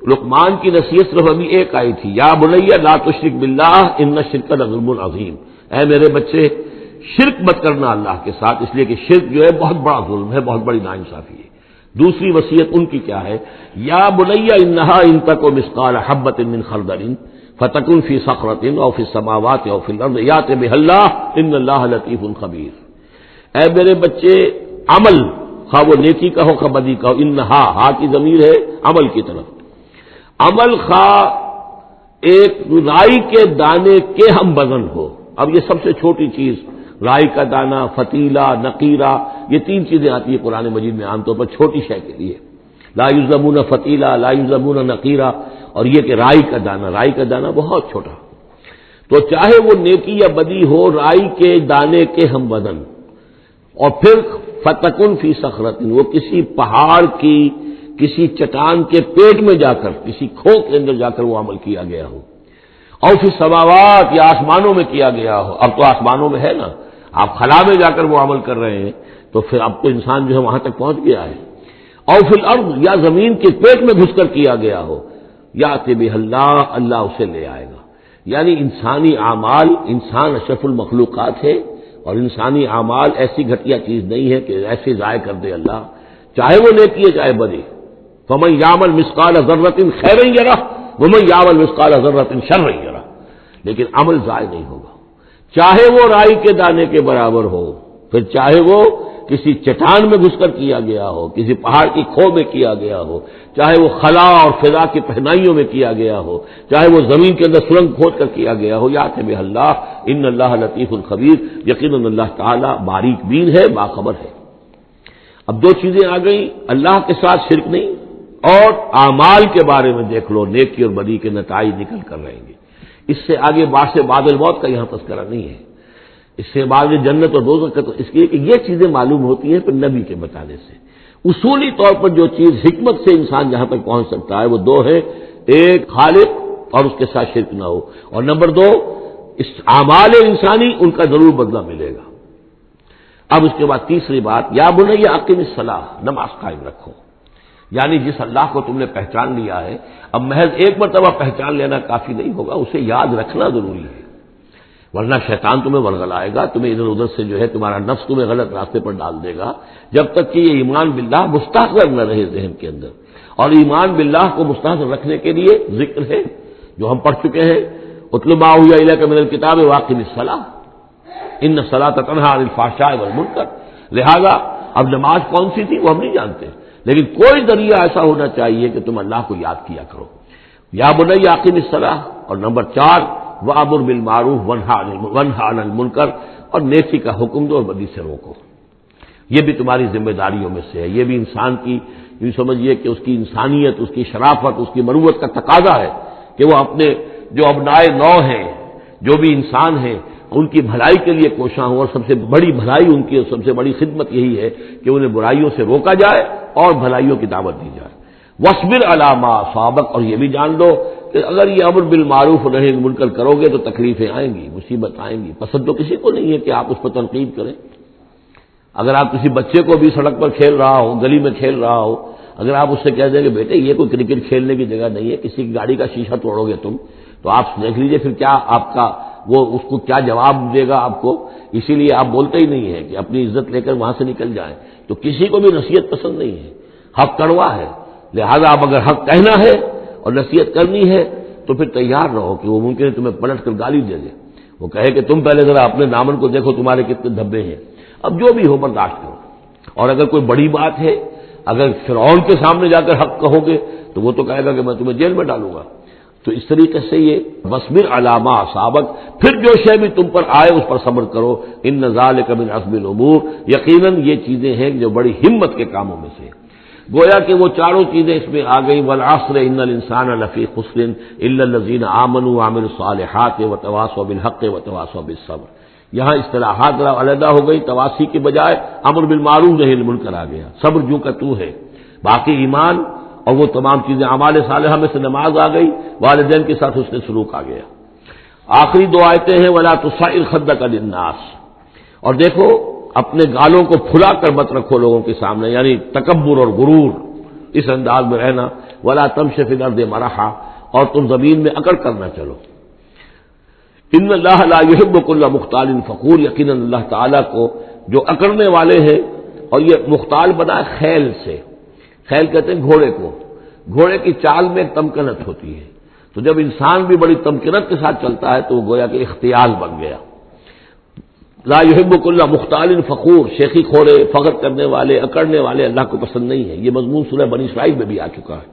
لقمان کی نصیحت صرف ابھی ایک آئی تھی، یا بنی لا تشرک باللہ ان الشرک لظلم عظیم، اے میرے بچے شرک مت کرنا اللہ کے ساتھ، اس لیے کہ شرک جو ہے بہت بڑا ظلم ہے، بہت بڑی ناانصافی ہے۔ دوسری وصیت ان کی کیا ہے؟ یا بنی انہا ان تک مثقال حبۃ من خردل فتکن فی صخرۃ او فی السماوات او فی الارض یأتی بها اللہ ان اللہ لطیف خبیر، اے میرے بچے عمل، خواہ وہ نیکی کا ہو خواہ بدی کا ہو، انہا، ہا کی ضمیر ہے عمل کی طرف، عمل خواہ ایک رائی کے دانے کے ہم وزن ہو۔ اب یہ سب سے چھوٹی چیز، رائی کا دانہ، فتیلہ، نقیرہ، یہ 3 چیزیں آتی ہیں قرآن مجید میں عام طور پر چھوٹی شے کے لیے، لا یظلمون فتیلہ، لا یظلمون نقیرہ، اور یہ کہ رائی کا دانہ بہت چھوٹا۔ تو چاہے وہ نیکی یا بدی ہو، رائی کے دانے کے ہم وزن، اور پھر فتکن فی صخرۃ، وہ کسی پہاڑ کی، کسی چٹان کے پیٹ میں جا کر، کسی کھو کے اندر جا کر وہ عمل کیا گیا ہو، اور پھر سماوات یا آسمانوں میں کیا گیا ہو، اب تو آسمانوں میں ہے نا، آپ خلا میں جا کر وہ عمل کر رہے ہیں، تو پھر اب تو انسان جو ہے وہاں تک پہنچ گیا ہے، اور پھر الارض، یا زمین کے پیٹ میں گھس کر کیا گیا ہو، یاتی بہ اللہ، اللہ اسے لے آئے گا۔ یعنی انسانی اعمال، انسان اشرف المخلوقات ہے، اور انسانی اعمال ایسی گھٹیا چیز نہیں ہے کہ ایسے ضائع کر دے اللہ، چاہے وہ نیکی ہے چاہے بدی۔ فمن یعمل مثقال ذرۃ خیرا یرہ ومن یعمل مثقال ذرۃ شرا یرہ، لیکن عمل ضائع نہیں ہوگا، چاہے وہ رائی کے دانے کے برابر ہو، پھر چاہے وہ کسی چٹان میں گھس کر کیا گیا ہو، کسی پہاڑ کی کھو میں کیا گیا ہو، چاہے وہ خلا اور فضا کی پہنائیوں میں کیا گیا ہو، چاہے وہ زمین کے اندر سرنگ کھود کر کیا گیا ہو، یات بہ اللہ ان اللہ لطیف الخبیر، یقیناً اللہ تعالیٰ باریک بین ہے، باخبر ہے۔ اب دو چیزیں آ گئیں، اللہ کے ساتھ شرک نہیں، اور اعمال کے بارے میں دیکھ لو نیکی اور بدی کے نتائج نکل کر رہیں گے۔ اس سے آگے باعث بعد الموت کا یہاں تذکرہ نہیں ہے، اس سے بعد جنت اور دوزخ کا، تو اس لیے کہ یہ چیزیں معلوم ہوتی ہیں پھر نبی کے بتانے سے۔ اصولی طور پر جو چیز حکمت سے انسان جہاں تک پہنچ سکتا ہے وہ دو ہے، ایک خالق اور اس کے ساتھ شرک نہ ہو، اور نمبر دو اس اعمال انسانی ان کا ضرور بدلہ ملے گا۔ اب اس کے بعد تیسری بات، یا بنی اقم الصلاۃ، نماز قائم رکھو۔ یعنی جس اللہ کو تم نے پہچان لیا ہے، اب محض ایک مرتبہ پہچان لینا کافی نہیں ہوگا، اسے یاد رکھنا ضروری ہے، ورنہ شیطان تمہیں ورغلائے گا، تمہیں ادھر ادھر سے جو ہے تمہارا نفس تمہیں غلط راستے پر ڈال دے گا، جب تک کہ یہ ایمان باللہ مستحضر نہ رہے ذہن کے اندر۔ اور ایمان باللہ کو مستحضر رکھنے کے لیے ذکر ہے جو ہم پڑھ چکے ہیں، اتل ما اوحی الیک من الکتاب واقم الصلاۃ ان الصلاۃ تنہی عن الفحشاء والمنکر۔ لہذا اب نماز کون سی تھی وہ ہم نہیں جانتے، لیکن کوئی ذریعہ ایسا ہونا چاہیے کہ تم اللہ کو یاد کیا کرو۔ یا بنی اقم الصلاۃ، اور نمبر 4 وامر بالمعروف وانہی عن المنکر، اور نیکی کا حکم دو اور بدی سے روکو۔ یہ بھی تمہاری ذمہ داریوں میں سے ہے، یہ بھی انسان کی، یوں سمجھیے کہ اس کی انسانیت، اس کی شرافت، اس کی مروت کا تقاضا ہے کہ وہ اپنے جو ابنائے نو ہیں، جو بھی انسان ہیں، ان کی بھلائی کے لیے کوشاں ہوں، اور سب سے بڑی بھلائی ان کی، سب سے بڑی خدمت یہی ہے کہ انہیں برائیوں سے روکا جائے اور بھلائیوں کی دعوت دی جائے۔ وَاصْبِرْ عَلَىٰ مَا أَصَابَكَ، اور یہ بھی جان لو کہ اگر یہ امر بالمعروف اور نہی عن المنکر کرو گے تو تکلیفیں آئیں گی، مصیبت آئیں گی۔ پسند تو کسی کو نہیں ہے کہ آپ اس پر تنقید کریں۔ اگر آپ کسی بچے کو بھی سڑک پر کھیل رہا ہو، گلی میں کھیل رہا ہو، اگر آپ اس سے کہہ دیں کہ بیٹے یہ کوئی کرکٹ کھیلنے کی جگہ نہیں ہے، کسی کی گاڑی کا شیشہ توڑو گے تم، تو آپ دیکھ لیجئے پھر کیا آپ کا وہ اس کو کیا جواب دے گا آپ کو۔ اسی لیے آپ بولتے ہی نہیں ہیں کہ اپنی عزت لے کر وہاں سے نکل جائیں۔ تو کسی کو بھی نصیحت پسند نہیں ہے، حق کڑوا ہے، لہذا اب اگر حق کہنا ہے اور نصیحت کرنی ہے تو پھر تیار رہو کہ وہ ممکن ہے تمہیں پلٹ کر گالی دے دے، وہ کہے کہ تم پہلے ذرا اپنے دامن کو دیکھو تمہارے کتنے دھبے ہیں۔ اب جو بھی ہو برداشت کرو، اور اگر کوئی بڑی بات ہے، اگر فرعون کے سامنے جا کر حق کہو گے تو وہ تو کہے گا کہ میں تمہیں جیل میں ڈالوں گا۔ تو اس طریقے سے یہ وَاصْبِرْ عَلَىٰ مَا أَصَابَكَ، پھر جو شے بھی تم پر آئے اس پر صبر کرو، إِنَّ ذَلِكَ مِنْ عَزْمِ الْأُمُورِ، یقیناً یہ چیزیں ہیں جو بڑی ہمت کے کاموں میں سے۔ گویا کہ وہ چاروں چیزیں اس میں آ گئی، وَالْعَصْرِ إِنَّ الْإِنسَانَ لَفِي خُسْرٍ إِلَّا الَّذِينَ آمَنُوا وَعَمِلُوا الصَّالِحَاتِ وَتَوَاصَوْا بِالْحَقِّ وَتَوَاصَوْا بِالصَّبْرِ۔ یہاں اصطلاحات علیحدہ ہو گئی، تواصی کے بجائے امر بالمعروف نہی عن المنکر آ گیا، صبر جو کا تو ہے، باقی ایمان اور وہ تمام چیزیں اعمال صالحہ میں سے نماز آ گئی، والدین کے ساتھ حسن سلوک آ گیا۔ آخری دو آیتیں ہیں وَلَا تُصَعِّرْ خَدَّكَ لِلنَّاسِ، اور دیکھو اپنے گالوں کو پھلا کر مت رکھو لوگوں کے سامنے، یعنی تکبر اور غرور، اس انداز میں رہنا۔ وَلَا تَمْشِ فِي الْأَرْضِ مَرَحًا، اور تم زمین میں اکڑ کر نہ چلو۔ ان اللہ لا يحب كل مختال فخور، یقیناً اللہ تعالیٰ کو جو اکڑنے والے ہیں، اور یہ مختال بنا ہے خیل سے، خیل کہتے ہیں گھوڑے کو، گھوڑے کی چال میں ایک تمکنت ہوتی ہے، تو جب انسان بھی بڑی تمکنت کے ساتھ چلتا ہے تو وہ گویا کہ اختیال بن گیا۔ لا يحب كل مختال فخور، شیخی کھورے، فخر کرنے والے، اکڑنے والے اللہ کو پسند نہیں ہے۔ یہ مضمون سورہ بنی اسرائیل میں بھی آ چکا ہے۔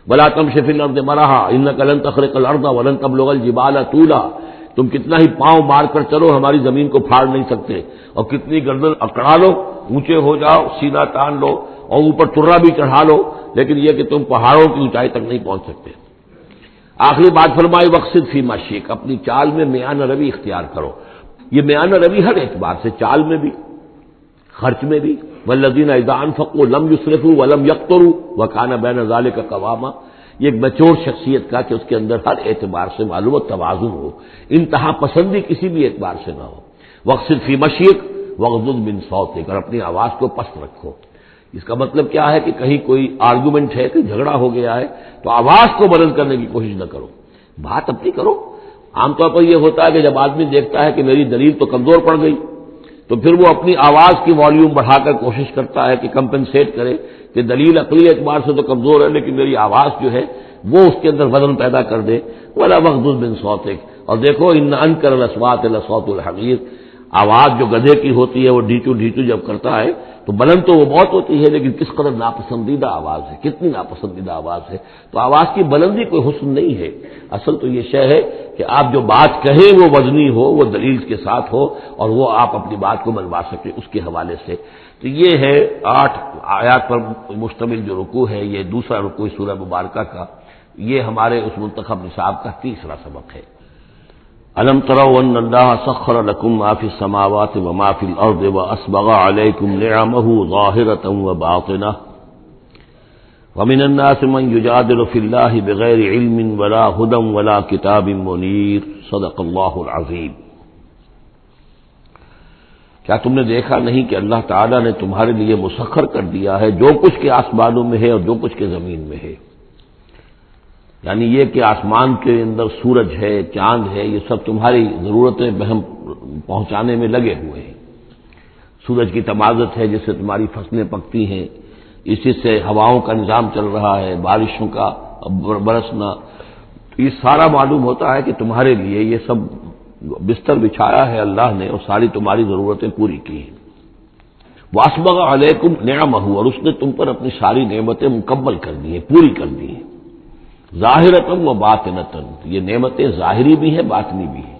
وَلَا تَمْشِ فِي الْأَرْضِ مَرَحًا إِنَّكَ لَن تَخْرِقَ الْأَرْضَ وَلَن تَبْلُغَ الْجِبَالَ طُولًا، تم کتنا ہی پاؤں مار کر چلو ہماری زمین کو پھاڑ نہیں سکتے، اور کتنی گردن اکڑا لو، اونچے ہو جاؤ، سینہ تان لو اور اوپر ترا بھی چڑھا لو، لیکن یہ کہ تم پہاڑوں کی اونچائی تک نہیں پہنچ سکتے۔ آخری بات فرمائی وَاقْصِدْ فِي مَشْيِكَ، اپنی چال میں میانہ روی اختیار کرو۔ یہ میانہ روی ہر اعتبار سے، چال میں بھی، خرچ میں بھی۔ وَالَّذِينَ إِذَا أَنفَقُوا لَمْ يُسْرِفُوا وَلَمْ يَقْتُرُوا وَكَانَ بَيْنَ ذَلِكَ قَوَامًا، یہ ایک میچور شخصیت کا کہ اس کے اندر ہر اعتبار سے معلوم و توازن ہو، انتہا پسندی کسی بھی اعتبار سے نہ ہو۔ وَاقْصِدْ فِي مَشْيِكَ وَاغْضُضْ مِنْ صَوْتِكَ، اور اپنی آواز کو پست رکھو۔ اس کا مطلب کیا ہے کہ کہیں کوئی آرگومنٹ ہے کہ جھگڑا ہو گیا ہے تو آواز کو بلند کرنے کی کوشش نہ کرو، بات اپنی کرو۔ عام طور پر یہ ہوتا ہے کہ جب آدمی دیکھتا ہے کہ میری دلیل تو کمزور پڑ گئی تو پھر وہ اپنی آواز کی والیوم بڑھا کر کوشش کرتا ہے کہ کمپنسیٹ کرے کہ دلیل عقلی اعتبار سے تو کمزور ہے لیکن میری آواز جو ہے وہ اس کے اندر وزن پیدا کر دے۔ ولا وغضض من صوتک، اور دیکھو ان انکر الاصوات لصوت الحمیر، آواز جو گدھے کی ہوتی ہے وہ ڈھیچو ڈھیچو جب کرتا ہے تو بلند تو وہ بہت ہوتی ہے لیکن کس قدر ناپسندیدہ آواز ہے، کتنی ناپسندیدہ آواز ہے۔ تو آواز کی بلندی کوئی حسن نہیں ہے، اصل تو یہ شے ہے کہ آپ جو بات کہیں وہ وزنی ہو، وہ دلیل کے ساتھ ہو اور وہ آپ اپنی بات کو منوا سکیں اس کے حوالے سے۔ تو یہ ہے 8 آیات پر مشتمل جو رکوع ہے، یہ دوسرا رکوع سورہ مبارکہ کا، یہ ہمارے اس منتخب نصاب کا تیسرا سبق ہے۔ الم تروا ان اللہ سخر لكم ما في السماوات وما في الارض واسبغ عليكم نعمه ظاهرة وباطنة ومن الناس من يجادل في الله بغير علم ولا هدى ولا كتاب منير صدق اللہ العظیم۔ کیا تم نے دیکھا نہیں کہ اللہ تعالیٰ نے تمہارے لیے مسخر کر دیا ہے جو کچھ کے آسمانوں میں ہے اور جو کچھ کے زمین میں ہے، یعنی یہ کہ آسمان کے اندر سورج ہے، چاند ہے، یہ سب تمہاری ضرورتیں بہم پہنچانے میں لگے ہوئے ہیں۔ سورج کی تمازت ہے جس سے تمہاری فصلیں پکتی ہیں، اسی سے ہواؤں کا نظام چل رہا ہے، بارشوں کا برسنا، یہ سارا معلوم ہوتا ہے کہ تمہارے لیے یہ سب بستر بچھایا ہے اللہ نے اور ساری تمہاری ضرورتیں پوری کی ہیں۔ وَأَسْبَغَ عَلَيْكُمْ نِعَمَهُ، اور اس نے تم پر اپنی ساری نعمتیں مکمل کر دی ہیں، پوری کر دی ہیں۔ ظاہرتاً و باطنتاً، یہ نعمتیں ظاہری بھی ہیں باطنی بھی ہیں،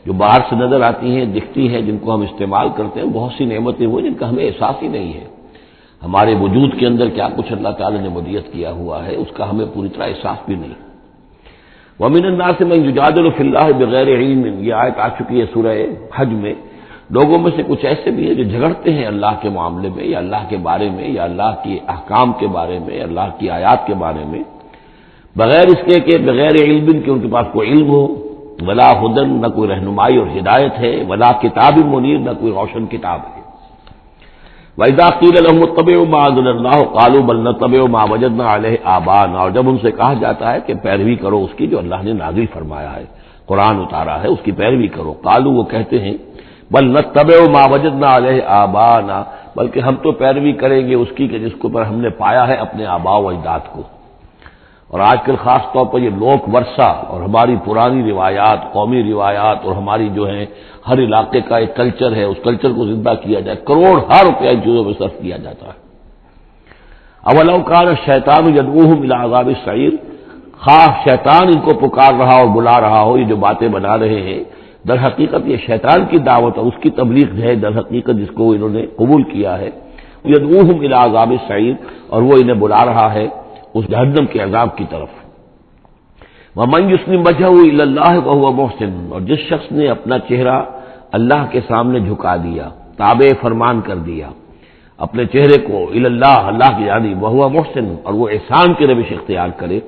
جو باہر سے نظر آتی ہیں دکھتی ہیں جن کو ہم استعمال کرتے ہیں، بہت سی نعمتیں وہ جن کا ہمیں احساس ہی نہیں ہے، ہمارے وجود کے اندر کیا کچھ اللہ تعالی نے مدیت کیا ہوا ہے اس کا ہمیں پوری طرح احساس بھی نہیں۔ وَمِنَ النَّاسِ مَن يُجَادِلُ فِي اللَّهِ بِغَيْرِ عِلْمٍ، یہ آیت آ چکی ہے سورہ حج میں۔ لوگوں میں سے کچھ ایسے بھی ہیں جو جھگڑتے ہیں اللہ کے معاملے میں یا اللہ کے بارے میں یا اللہ کے احکام کے بارے میں، اللہ کی آیات کے بارے میں، بغیر اس کے کہ بغیر علم کہ ان کے پاس کوئی علم ہو، ولا ہدن، نہ کوئی رہنمائی اور ہدایت ہے، ولا کتاب منیر، نہ کوئی روشن کتاب ہے۔ وَإِذَا قِيلَ لَهُمُ اتَّبِعُوا مَا أَنزَلَ اللَّهُ قَالُوا بَلْ نَتَّبِعُ مَا وَجَدْنَا عَلَيْهِ آبَاءَنَا، اور جب ان سے کہا جاتا ہے کہ پیروی کرو اس کی جو اللہ نے نازل فرمایا ہے، قرآن اتارا ہے، اس کی پیروی کرو، قالوا، وہ کہتے ہیں، بل نتبع ما وجدنا علیہ آباءنا، بلکہ ہم تو پیروی کریں گے اس کی کہ جس کو پر ہم نے پایا ہے اپنے آباء و اجداد کو۔ اور آج کل خاص طور پر یہ لوک ورثہ اور ہماری پرانی روایات، قومی روایات اور ہماری جو ہیں ہر علاقے کا ایک کلچر ہے، اس کلچر کو زندہ کیا جائے، کروڑ ہر روپیہ ان چیزوں میں صرف کیا جاتا ہے۔ اولو کان الشیطان یدعوہم الی عذاب السعیر، خواہ شیطان ان کو پکار رہا اور بلا رہا ہو، یہ جو باتیں بنا رہے ہیں در حقیقت یہ شیطان کی دعوت ہے، اس کی تبلیغ ہے در حقیقت جس کو انہوں نے قبول کیا ہے۔ یدعوہم الی عذاب السعیر، اور وہ انہیں بلا رہا ہے اس جہنم کے عذاب کی طرف۔ وَمَن يُسْلِمْ وَجْهَهُ إِلَى اللَّهِ وَهُوَ مُحْسِنٌ، اور جس شخص نے اپنا چہرہ اللہ کے سامنے جھکا دیا، تابع فرمان کر دیا اپنے چہرے کو الی اللہ، اللہ کی جانب، وَهُوَ مُحْسِنٌ، اور وہ احسان کی روش اختیار کرے،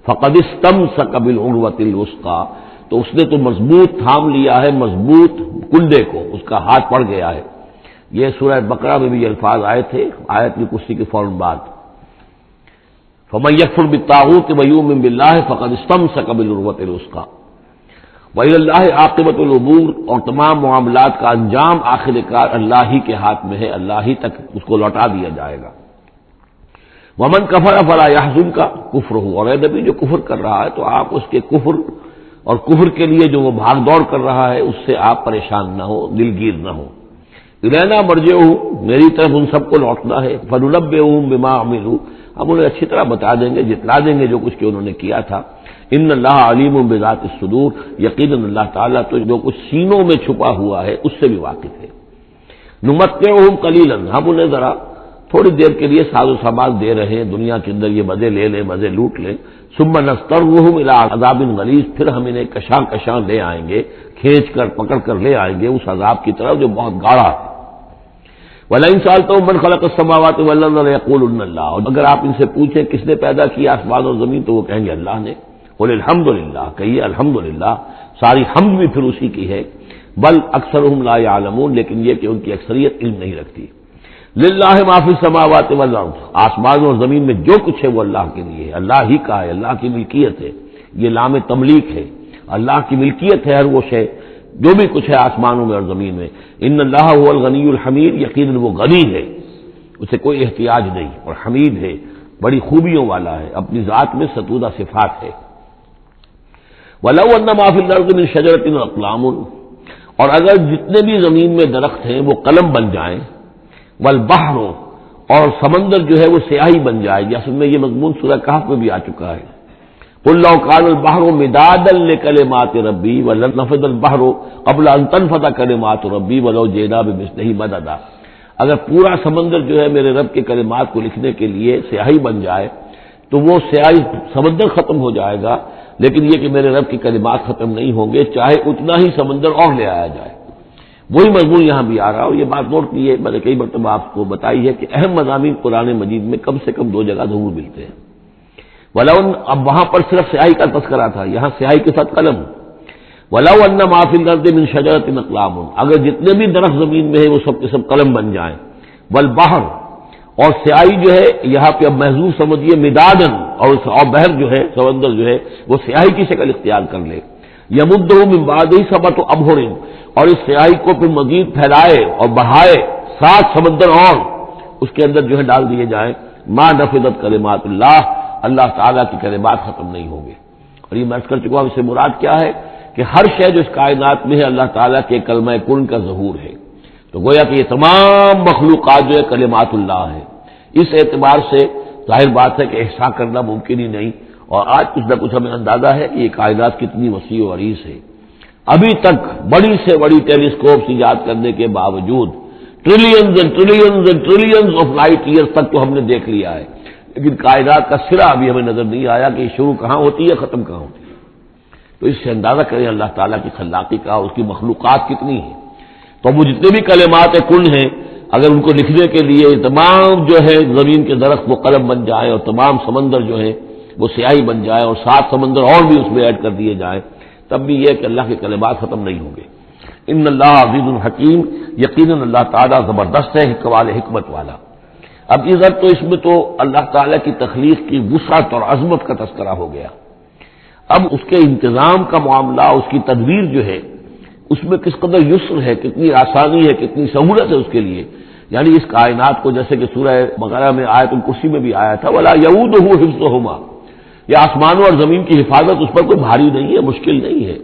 فَقَدِ اسْتَمْسَكَ بِالْعُرْوَةِ الْوُثْقَىٰ، تو اس نے تو مضبوط تھام لیا ہے مضبوط کنڈے کو، اس کا ہاتھ پڑ گیا ہے۔ یہ سورہ بقرہ میں بھی یہ الفاظ آئے تھے آیت کی کرسی کے فوراً بعد۔ فَمَن يَكْفُرْ بِالطَّاغُوتِ وَيُؤْمِن بِاللَّهِ فَقَدِ اسْتَمْسَكَ بِالْعُرْوَةِ الْوُثْقَىٰ وَإِلَى اللَّهِ عَاقِبَةُ الْأُمُورِ، اور تمام معاملات کا انجام آخر کار اللہ ہی کے ہاتھ میں ہے، اللہ ہی تک اس کو لوٹا دیا جائے گا۔ وَمَن كَفَرَ فَلَا يَحْزُنكَ كُفْرُهُ، اور اے نبی جو کفر کر رہا ہے تو آپ اس کے کفر اور کفر کے لیے جو وہ بھاگ دوڑ کر رہا ہے اس سے آپ پریشان نہ ہو، دلگیر نہ ہو۔ الینا مرجعہم، میری طرف ان سب کو لوٹنا ہے، فننبئہم بما عملوا، ہم انہیں اچھی طرح بتا دیں گے، جتلا دیں گے جو کچھ کہ انہوں نے کیا تھا۔ ان اللہ علیم بذات الصدور، یقیناً اللہ تعالیٰ تو جو کچھ سینوں میں چھپا ہوا ہے اس سے بھی واقف ہے۔ نمتعہم قلیلا، ہم انہیں ذرا تھوڑی دیر کے لیے ساز و سامان دے رہے ہیں، دنیا کے اندر یہ مزے لے لیں، مزے لوٹ لیں، ثم نضطرهم الى عذاب غلیظ، پھر ہم انہیں کشاں کشاں لے آئیں گے، کھینچ کر پکڑ کر لے آئیں گے اس عذاب کی طرف جو بہت گاڑا ہے۔ وَلَئِن سَأَلْتَهُم مَّن خَلَقَ السَّمَاوَاتِ وَالْأَرْضَ لَيَقُولُنَّ اللَّهُ، اور اگر آپ ان سے پوچھیں کس نے پیدا کیا آسمان اور زمین تو وہ کہیں گے اللہ نے۔ قُلِ الْحَمْدُ لِلَّهِ، کہیے الحمدللہ، ساری حمد بھی پھر اسی کی ہے۔ بل اکثرهم لا يعلمون، لیکن یہ کہ ان کی اکثریت علم نہیں رکھتی۔ للہ ما فی السماوات والارض، آسمان اور زمین میں جو کچھ ہے وہ اللہ کے لیے ہے، اللہ ہی کا ہے، اللہ کی ملکیت ہے، یہ لام تملیک ہے، اللہ کی ملکیت ہے ہر وہ شے جو بھی کچھ ہے آسمانوں میں اور زمین میں۔ ان اللہ هو الغنی الحمید، یقیناً وہ غنی ہے، اسے کوئی احتیاج نہیں، اور حمید ہے، بڑی خوبیوں والا ہے، اپنی ذات میں ستودہ صفات ہے۔ وَلَوْ أَنَّ مَا فِي الْأَرْضِ مِنْ شَجَرَةٍ أَقْلَامٌ، اور اگر جتنے بھی زمین میں درخت ہیں وہ قلم بن جائیں، والبحر، اور سمندر جو ہے وہ سیاہی بن جائے، جیسے میں یہ مضمون سورہ کہف میں بھی آ چکا ہے۔ قُل لَّوْ كَانَ الْبَحْرُ مِدَادًا لِّكَلِمَاتِ رَبِّي وَلَنَفَدَ الْبَحْرُ قَبْلَ أَن تَنفَدَ كَلِمَاتُ رَبِّي وَلَوْ جِئْنَا بِمِثْلِهِ مَدَدًا، اگر پورا سمندر جو ہے میرے رب کے کلمات کو لکھنے کے لیے سیاہی بن جائے تو وہ سیاہی سمندر ختم ہو جائے گا، لیکن یہ کہ میرے رب کے کلمات ختم نہیں ہوں گے، چاہے اتنا ہی سمندر اور لے آیا جائے۔ وہی مضمون یہاں بھی آ رہا، اور یہ بات نوٹ کی ہے، میں نے کئی مرتبہ آپ کو بتائی ہے کہ اہم مضامین قرآن مجید میں کم سے کم دو جگہ ضرور ملتے ہیں۔ ولو، اب وہاں پر صرف سیاہی کا تذکرہ تھا، یہاں سیاہی کے ساتھ قلم۔ ولو ان ما فی الارض من شجرۃ اقلام، اگر جتنے بھی درخت زمین میں ہیں وہ سب کے سب قلم بن جائیں، والبحر، اور سیاہی جو ہے یہاں پہ اب محذوف سمجھیے مدادن، اور بحر جو ہے سمندر جو ہے وہ سیاہی کی شکل اختیار کر لے، یمدہ من بعدہ سبعۃ ابحر، اور اس سیاہی کو پھر مزید پھیلائے اور بڑھائے 7 سمندر اور اس کے اندر جو ہے ڈال دیے جائیں، ما نفدت کلمات اللہ، اللہ تعالیٰ کی کلمات ختم نہیں ہوں گے۔ اور یہ میں عرض کر چکا ہوں، اس سے مراد کیا ہے کہ ہر شے جو اس کائنات میں ہے اللہ تعالیٰ کے کلمہ کن کا ظہور ہے، تو گویا کہ یہ تمام مخلوقات جو ہے کلمات اللہ ہے۔ اس اعتبار سے ظاہر بات ہے کہ احصاء کرنا ممکن ہی نہیں، اور آج کچھ نہ کچھ ہمیں اندازہ ہے کہ یہ کائنات کتنی وسیع و عریض ہے۔ ابھی تک بڑی سے بڑی ٹیلیسکوپس ایجاد کرنے کے باوجود trillions and trillions and trillions of light years تک تو ہم نے دیکھ لیا ہے، لیکن کائنات کا سرا ابھی ہمیں نظر نہیں آیا کہ یہ شروع کہاں ہوتی ہے ختم کہاں ہوتی ہے۔ تو اس سے اندازہ کریں اللہ تعالیٰ کی خلاقی کا، اس کی مخلوقات کتنی ہیں۔ تو وہ جتنے بھی کلمات کن ہیں، اگر ان کو لکھنے کے لیے تمام جو ہے زمین کے درخت وہ قلم بن جائیں، اور تمام سمندر جو ہیں وہ سیاہی بن جائے، اور 7 سمندر اور بھی اس میں ایڈ کر دیے جائیں، تب بھی یہ کہ اللہ کے کلمات ختم نہیں ہوں گے۔ ان اللہ عزیز الحکیم، یقیناً اللہ تعالیٰ زبردست ہے، حکمت والا۔ اب ادھر تو اس میں تو اللہ تعالیٰ کی تخلیق کی وسعت اور عظمت کا تذکرہ ہو گیا، اب اس کے انتظام کا معاملہ، اس کی تدبیر جو ہے اس میں کس قدر یسر ہے، کتنی آسانی ہے، کتنی سہولت ہے اس کے لیے، یعنی اس کائنات کو جیسے کہ سورہ بقرہ میں آیت الکرسی میں بھی آیا تھا ولا یعودہ حفظہما، یہ آسمانوں اور زمین کی حفاظت اس پر کوئی بھاری نہیں ہے، مشکل نہیں ہے،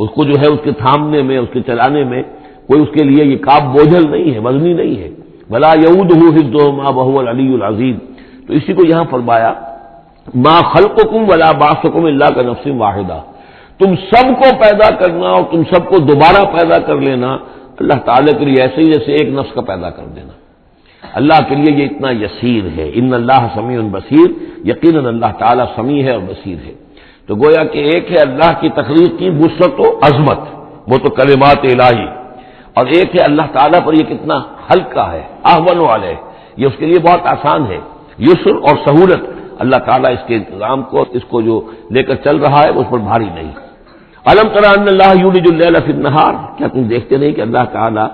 اس کو جو ہے اس کے تھامنے میں، اس کے چلانے میں کوئی اس کے لیے یہ کام بوجھل نہیں ہے، وزنی نہیں ہے۔ ولا یعودہ حفظہما وہو العلی العظیم، تو اسی کو یہاں فرمایا ما خلقکم ولا بعثکم الا کنفس واحدہ، تم سب کو پیدا کرنا اور تم سب کو دوبارہ پیدا کر لینا اللہ تعالیٰ کے لیے ایسے ہی جیسے ایک نفس کا پیدا کر دینا، اللہ کے لیے یہ اتنا یسیر ہے۔ ان اللہ سمیع بصیر، یقیناً اللہ تعالیٰ سمیع ہے اور بصیر ہے۔ تو گویا کہ ایک ہے اللہ کی تخلیق کی وسعت و عظمت، وہ تو کلمات الہی، اور ایک ہے اللہ تعالیٰ پر یہ کتنا ہلکا ہے، اہون علیہ، یہ اس کے لیے بہت آسان ہے، یسر اور سہولت، اللہ تعالیٰ اس کے انتظام کو، اس کو جو لے کر چل رہا ہے اس پر بھاری نہیں۔ الم تری ان اللہ یولج اللیل فی النہار، کیا تم دیکھتے نہیں کہ اللہ تعالیٰ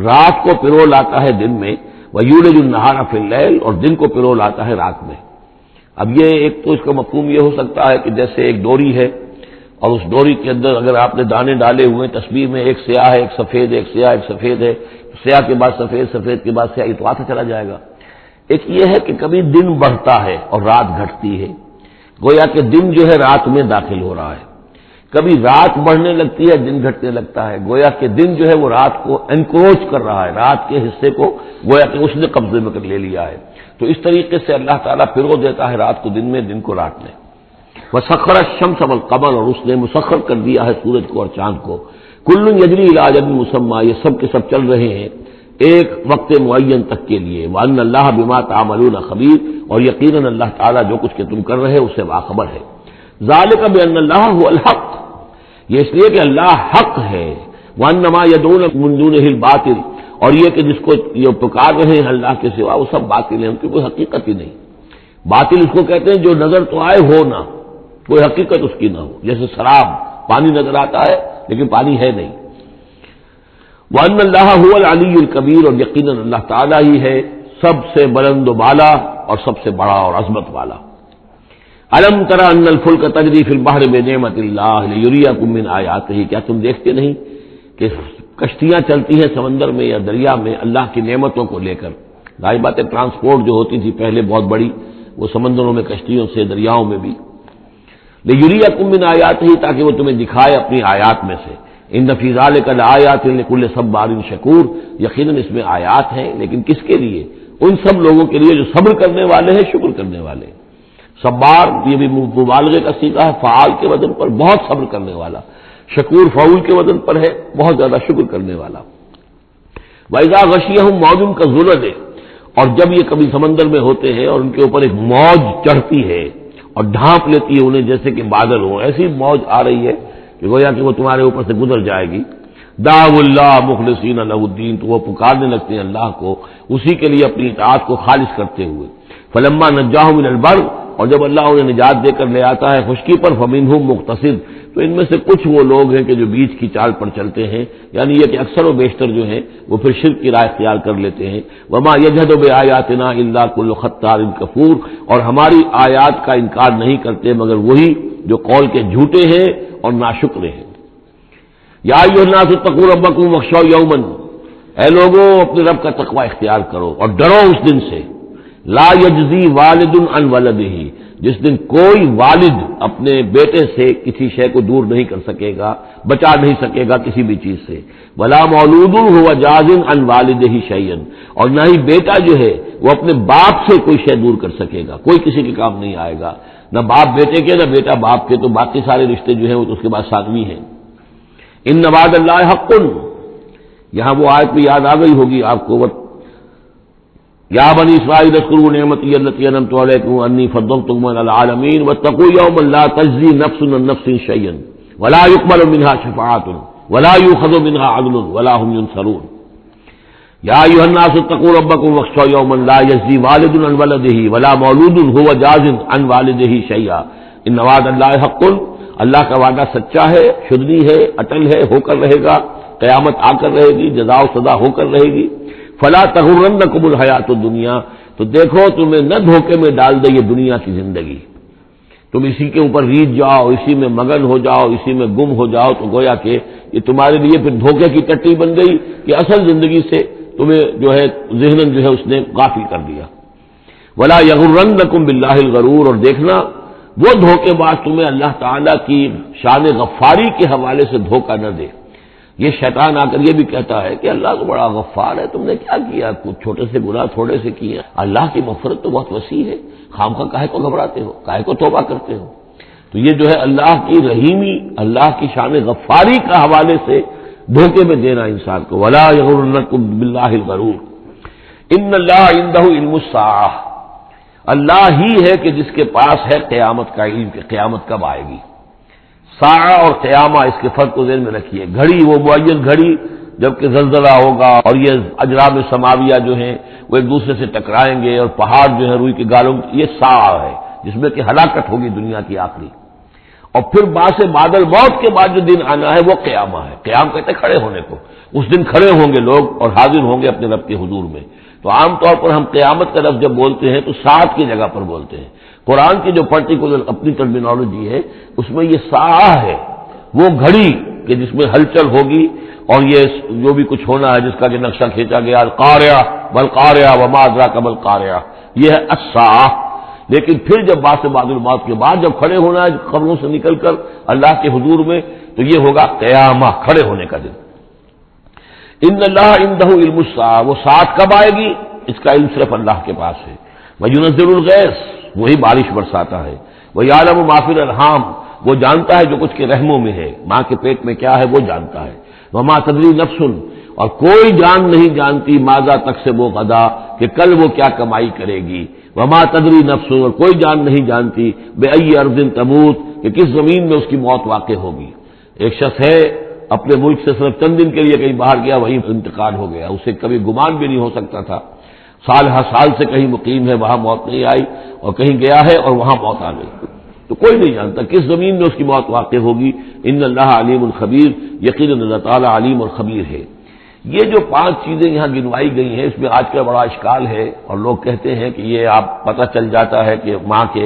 رات کو پرو لاتا ہے دن میں، ویولج النہار فی اللیل، اور دن کو پرو لاتا ہے رات میں۔ اب یہ ایک تو اس کا مفہوم یہ ہو سکتا ہے کہ جیسے ایک ڈوری ہے، اور اس ڈوری کے اندر اگر آپ نے دانے ڈالے ہوئے تصویر میں، ایک سیاہ ہے ایک سفید ہے، ایک سیاہ ایک سفید ہے، سیاہ کے بعد سفید، سفید کے بعد سیاہ، یہ تو آتا چلا جائے گا۔ ایک یہ ہے کہ کبھی دن بڑھتا ہے اور رات گھٹتی ہے، گویا کہ دن جو ہے رات میں داخل ہو رہا ہے، کبھی رات بڑھنے لگتی ہے دن گھٹنے لگتا ہے، گویا کہ دن جو ہے وہ رات کو انکروچ کر رہا ہے، رات کے حصے کو گویا کہ اس نے قبضے میں کر لے لیا ہے۔ تو اس طریقے سے اللہ تعالیٰ پھرو دیتا ہے رات کو دن میں، دن کو رات میں۔ وسخر الشمس والقمر، اور اس نے مسخر کر دیا ہے سورج کو اور چاند کو، کل یجری الی اجل مسمى، یہ سب کے سب چل رہے ہیں ایک وقت معین تک کے لیے، وان اللہ بما تعملون خبیر، اور یقیناً اللہ تعالیٰ جو کچھ کہ تم کر رہے اس سے باخبر ہے۔ ذالک بان اللہ هو الحق، یہ اس لیے کہ اللہ حق ہے، وانما يدعون من دونه الباطل، اور یہ کہ جس کو یہ پکار رہے ہیں اللہ کے سوا وہ سب باطل ہیں، ان کی کوئی حقیقت ہی نہیں۔ باطل اس کو کہتے ہیں جو نظر تو آئے ہو نہ، کوئی حقیقت اس کی نہ ہو، جیسے شراب، پانی نظر آتا ہے لیکن پانی ہے نہیں۔ وان اللہ هو العلی الکبیر، اور یقیناً اللہ تعالیٰ ہی ہے سب سے بلند و بالا اور سب سے بڑا اور عظمت والا۔ الم تری ان الفلک تجری فی البحر بنعمت اللہ لیریکم من آیاتہ، کیا تم دیکھتے نہیں کہ کشتیاں چلتی ہیں سمندر میں یا دریا میں اللہ کی نعمتوں کو لے کر؟ ظاہر بات ہے ٹرانسپورٹ جو ہوتی تھی پہلے بہت بڑی، وہ سمندروں میں کشتیوں سے، دریاؤں میں بھی۔ لیریکم من آیاتہ، تاکہ وہ تمہیں دکھائے اپنی آیات میں سے۔ ان فی ذلک لآیات لکل صبار شکور، یقیناً اس میں آیات ہیں، لیکن کس کے لیے؟ ان سب لوگوں کے لیے جو صبر کرنے والے ہیں، شکر کرنے والے ہیں۔ صبار یہ بھی مبالغے کا صیغہ ہے، فعال کے وزن پر، بہت صبر کرنے والا۔ شکور فعول کے وزن پر ہے، بہت زیادہ شکر کرنے والا۔ وَإِذَا غَشِيَهُم مَّوْجٌ كَالظُّلَلِ، اور جب یہ کبھی سمندر میں ہوتے ہیں اور ان کے اوپر ایک موج چڑھتی ہے اور ڈھانپ لیتی ہے انہیں جیسے کہ بادل ہوں، ایسی موج آ رہی ہے کہ گویا کہ وہ تمہارے اوپر سے گزر جائے گی۔ دعوا اللہ مخلصین لہ الدین، تو وہ پکارنے لگتے ہیں اللہ کو اسی کے لیے اپنی اطاعت کو خالص کرتے ہوئے۔ فلما نجاہم الی البر، اور جب اللہ انہیں نجات دے کر لے آتا ہے خشکی پر، فمنہم مقتصد، تو ان میں سے کچھ وہ لوگ ہیں کہ جو بیچ کی چال پر چلتے ہیں، یعنی یہ کہ اکثر و بیشتر جو ہیں وہ پھر شرک کی راہ اختیار کر لیتے ہیں۔ وما یجحد بآیاتنا الا کل ختار کفور، اور ہماری آیات کا انکار نہیں کرتے مگر وہی جو قول کے جھوٹے ہیں اور ناشکرے ہیں۔ یا ایھا الناس اتقوا ربکم واخشوا یوما، اے لوگوں اپنے رب کا تقوی اختیار کرو اور ڈرو اس دن سے، لا یجزی والد عن ولدہ، جس دن کوئی والد اپنے بیٹے سے کسی شے کو دور نہیں کر سکے گا، بچا نہیں سکے گا کسی بھی چیز سے، ولا مولود هو جاز عن والدہ شیئا، اور نہ ہی بیٹا جو ہے وہ اپنے باپ سے کوئی شے دور کر سکے گا، کوئی کسی کے کام نہیں آئے گا، نہ باپ بیٹے کے نہ بیٹا باپ کے، تو باقی سارے رشتے جو ہیں وہ تو اس کے بعد ثانوی ہیں۔ ان وعد اللہ حق، یہاں وہ آیت بھی یاد آ گئی ہوگی آپ کو، یا بنی اسرائیل اذکروا نعمتی التی انعمت علیکم انی فضلتکم علی العالمین واتقوا یوما لا تجزی نفس عن نفس شیئا ولا یقبل منها شفاعۃ ولا یؤخذ منها عدل ولا هم ينصرون۔ یا ایھا الناس اتقوا ربکم واخشوا یوما لا یجزی والد عن ولدہ ولا مولود هو جاز عن والدہ شیئا ان وعد اللہ حق، اللہ کا وعدہ سچا ہے، شدنی ہے، اٹل ہے، ہو کر رہے گا، قیامت آ کر رہے گی، جزا و سزا ہو کر رہے گی۔ فلا تغرنکم الحیات الدنیا، تو دیکھو تمہیں نہ دھوکے میں ڈال دے یہ دنیا کی زندگی، تم اسی کے اوپر ریجھ جاؤ، اسی میں مگن ہو جاؤ، اسی میں گم ہو جاؤ، تو گویا کہ یہ تمہارے لیے پھر دھوکے کی ٹٹی بن گئی کہ اصل زندگی سے تمہیں جو ہے ذہناً جو ہے اس نے غافل کر دیا۔ ولا یغرنکم باللہ الغرور، اور دیکھنا وہ دھوکے باز تمہیں اللہ تعالیٰ کی شان غفاری کے حوالے سے دھوکہ نہ دے۔ یہ شیطان آ کر یہ بھی کہتا ہے کہ اللہ تو بڑا غفار ہے، تم نے کیا کیا، کچھ چھوٹے سے گناہ تھوڑے سے کیے، اللہ کی مغفرت تو بہت وسیع ہے، خامخواہ کاہے کو گھبراتے ہو، کاہے کو توبہ کرتے ہو۔ تو یہ جو ہے اللہ کی رحیمی، اللہ کی شان غفاری کا حوالے سے دھوکے میں دینا انسان کو۔ ولا یغرنکم باللہ الغرور ان اللہ عندہ علم الساعہ، اللہ ہی ہے کہ جس کے پاس ہے قیامت کا علم کہ قیامت کب آئے گی۔ ساعہ اور قیامہ، اس کے فرق کو ذہن میں رکھیے۔ گھڑی وہ معین گھڑی جبکہ زلزلہ ہوگا اور یہ اجرام سماویہ جو ہیں وہ ایک دوسرے سے ٹکرائیں گے اور پہاڑ جو ہے روئی کے گالوں، یہ ساعہ ہے جس میں کہ ہلاکت ہوگی دنیا کی آخری۔ اور پھر باس بادل موت کے بعد جو دن آنا ہے وہ قیامہ ہے۔ قیام کہتے ہیں کھڑے ہونے کو، اس دن کھڑے ہوں گے لوگ اور حاضر ہوں گے اپنے رب کے حضور میں۔ تو عام طور پر ہم قیامت کا لفظ جب بولتے ہیں تو ساعت کی جگہ پر بولتے ہیں۔ قرآن کی جو پرٹیکولر اپنی ٹرمینالوجی ہے اس میں یہ ساعہ ہے، وہ گھڑی کہ جس میں ہلچل ہوگی اور یہ جو بھی کچھ ہونا ہے جس کا کہ نقشہ کھینچا گیا، القاریہ والقاریہ وما ادراک ما القاریہ، یہ ہے الساعہ۔ لیکن پھر جب باس بعد الموت کے بعد جب کھڑے ہونا ہے قبروں سے نکل کر اللہ کے حضور میں، تو یہ ہوگا قیامہ، کھڑے ہونے کا دن۔ ان اللہ عندہ علم الساعہ، وہ ساعت کب آئے گی اس کا علم صرف اللہ کے پاس ہے۔ وینزل الغیث، وہی بارش برساتا ہے۔ ویعلم ما فی الارحام، وہ جانتا ہے جو کچھ کے رحموں میں ہے، ماں کے پیٹ میں کیا ہے وہ جانتا ہے۔ وما تدری نفس، اور کوئی جان نہیں جانتی ماذا تکسب غدا، کہ کل وہ کیا کمائی کرے گی۔ وما تدری نفس، اور کوئی جان نہیں جانتی بأی ارض تموت، کہ کس زمین میں اس کی موت واقع ہوگی۔ ایک شخص ہے اپنے ملک سے صرف چند دن کے لیے کہیں باہر گیا، وہیں انتقال ہو گیا، اسے کبھی گمان بھی نہیں ہو سکتا تھا، سال ہر سال سے کہیں مقیم ہے وہاں موت نہیں آئی، اور کہیں گیا ہے اور وہاں موت آ گئی، تو کوئی نہیں جانتا کس زمین میں اس کی موت واقع ہوگی۔ ان اللہ علیم الخبیر، یقیناً اللہ تعالیٰ علیم اور خبیر ہے۔ یہ جو 5 چیزیں یہاں گنوائی گئی ہیں، اس میں آج کا بڑا اشکال ہے، اور لوگ کہتے ہیں کہ یہ آپ پتہ چل جاتا ہے کہ ماں کے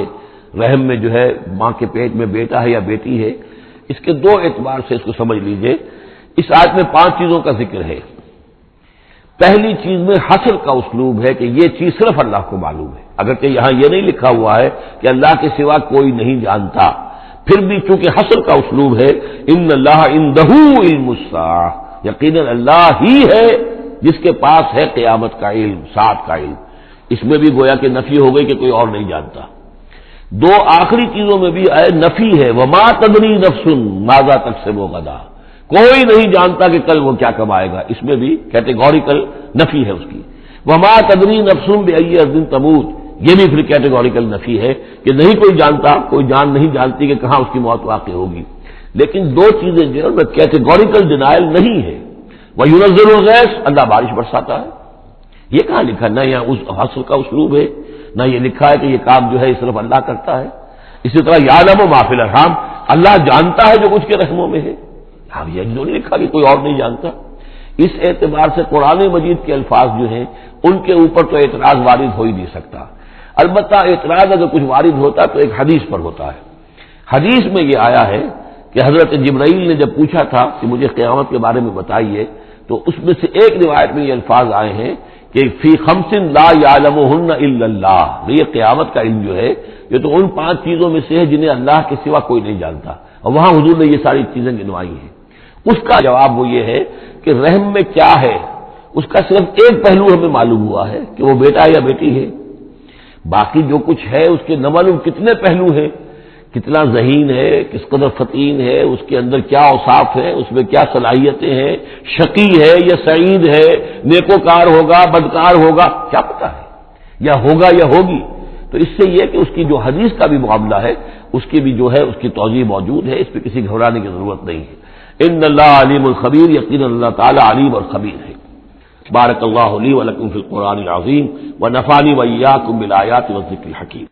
رحم میں جو ہے، ماں کے پیٹ میں بیٹا ہے یا بیٹی ہے۔ اس کے 2 اعتبار سے اس کو سمجھ لیجئے۔ اس آیت میں 5 چیزوں کا ذکر ہے۔ پہلی چیز میں حصر کا اسلوب ہے کہ یہ چیز صرف اللہ کو معلوم ہے، اگرچہ یہاں یہ نہیں لکھا ہوا ہے کہ اللہ کے سوا کوئی نہیں جانتا، پھر بھی چونکہ حصر کا اسلوب ہے، ان اللہ عندہ علم الساعہ، یقیناً اللہ ہی ہے جس کے پاس ہے قیامت کا علم، ساعت کا علم۔ اس میں بھی گویا کہ نفی ہو گئی کہ کوئی اور نہیں جانتا۔ 2 آخری چیزوں میں بھی نفی ہے، وما تدری نفس ماذا تکسب غدا، کوئی نہیں جانتا کہ کل وہ کیا کمائے گا، اس میں بھی کیٹیگوریکل نفی ہے اس کی۔ وما تدری نفس بأی ارض تموت، یہ بھی پھر کیٹیگوریکل نفی ہے کہ نہیں کوئی جانتا، کوئی جان نہیں جانتی کہ کہاں اس کی موت واقع ہوگی۔ لیکن 2 چیزیں جو ہے میں کیٹیگوریکل ڈینائل نہیں ہے۔ وَيُنَزِّلُ الْغَيْثَ، اللہ بارش برساتا ہے، یہ کہاں لکھا؟ نہ یہاں اس حصر کا اسلوب ہے، نہ یہ لکھا ہے کہ یہ کام جو ہے صرف اللہ کرتا ہے۔ اسی طرح یعلم ما فی الارحام، اللہ جانتا ہے جو کچھ کے رحموں میں ہے، ہاں یہ نہیں لکھا کہ کوئی اور نہیں جانتا۔ اس اعتبار سے قرآن مجید کے الفاظ جو ہیں ان کے اوپر تو اعتراض وارد ہو ہی نہیں سکتا۔ البتہ اعتراض اگر کچھ وارد ہوتا تو ایک حدیث پر ہوتا ہے۔ حدیث میں یہ آیا ہے کہ حضرت جبرائیل نے جب پوچھا تھا کہ مجھے قیامت کے بارے میں بتائیے، تو اس میں سے ایک روایت میں یہ الفاظ آئے ہیں کہ فی 5 لا یعلمہن الا اللہ، یہ قیامت کا علم جو ہے یہ تو ان 5 چیزوں میں سے ہے جنہیں اللہ کے سوا کوئی نہیں جانتا، اور وہاں حضور نے یہ ساری چیزیں گنوائی ہیں۔ اس کا جواب وہ یہ ہے کہ رحم میں کیا ہے اس کا صرف ایک پہلو ہمیں معلوم ہوا ہے کہ وہ بیٹا یا بیٹی ہے، باقی جو کچھ ہے اس کے نہ معلوم کتنے پہلو ہیں، کتنا ذہین ہے، کس قدر فطین ہے، اس کے اندر کیا اوصاف ہے، اس میں کیا صلاحیتیں ہیں، شقی ہے یا سعید ہے، نیکوکار ہوگا بدکار ہوگا، کیا پتہ ہے، یا ہوگا یا ہوگی۔ تو اس سے یہ کہ اس کی جو حدیث کا بھی معاملہ ہے اس کی بھی جو ہے اس کی توجیہ موجود ہے، اس پہ کسی گھبرانے کی ضرورت نہیں ہے۔ ان اللہ علیم الخبیر، یقینا اللہ تعالی علیم اور خبیر ہے۔ بارک اللہ لی و لکم فی القرآن العظیم ونفعنی وإیاکم بالآیات والذکر الحکیم۔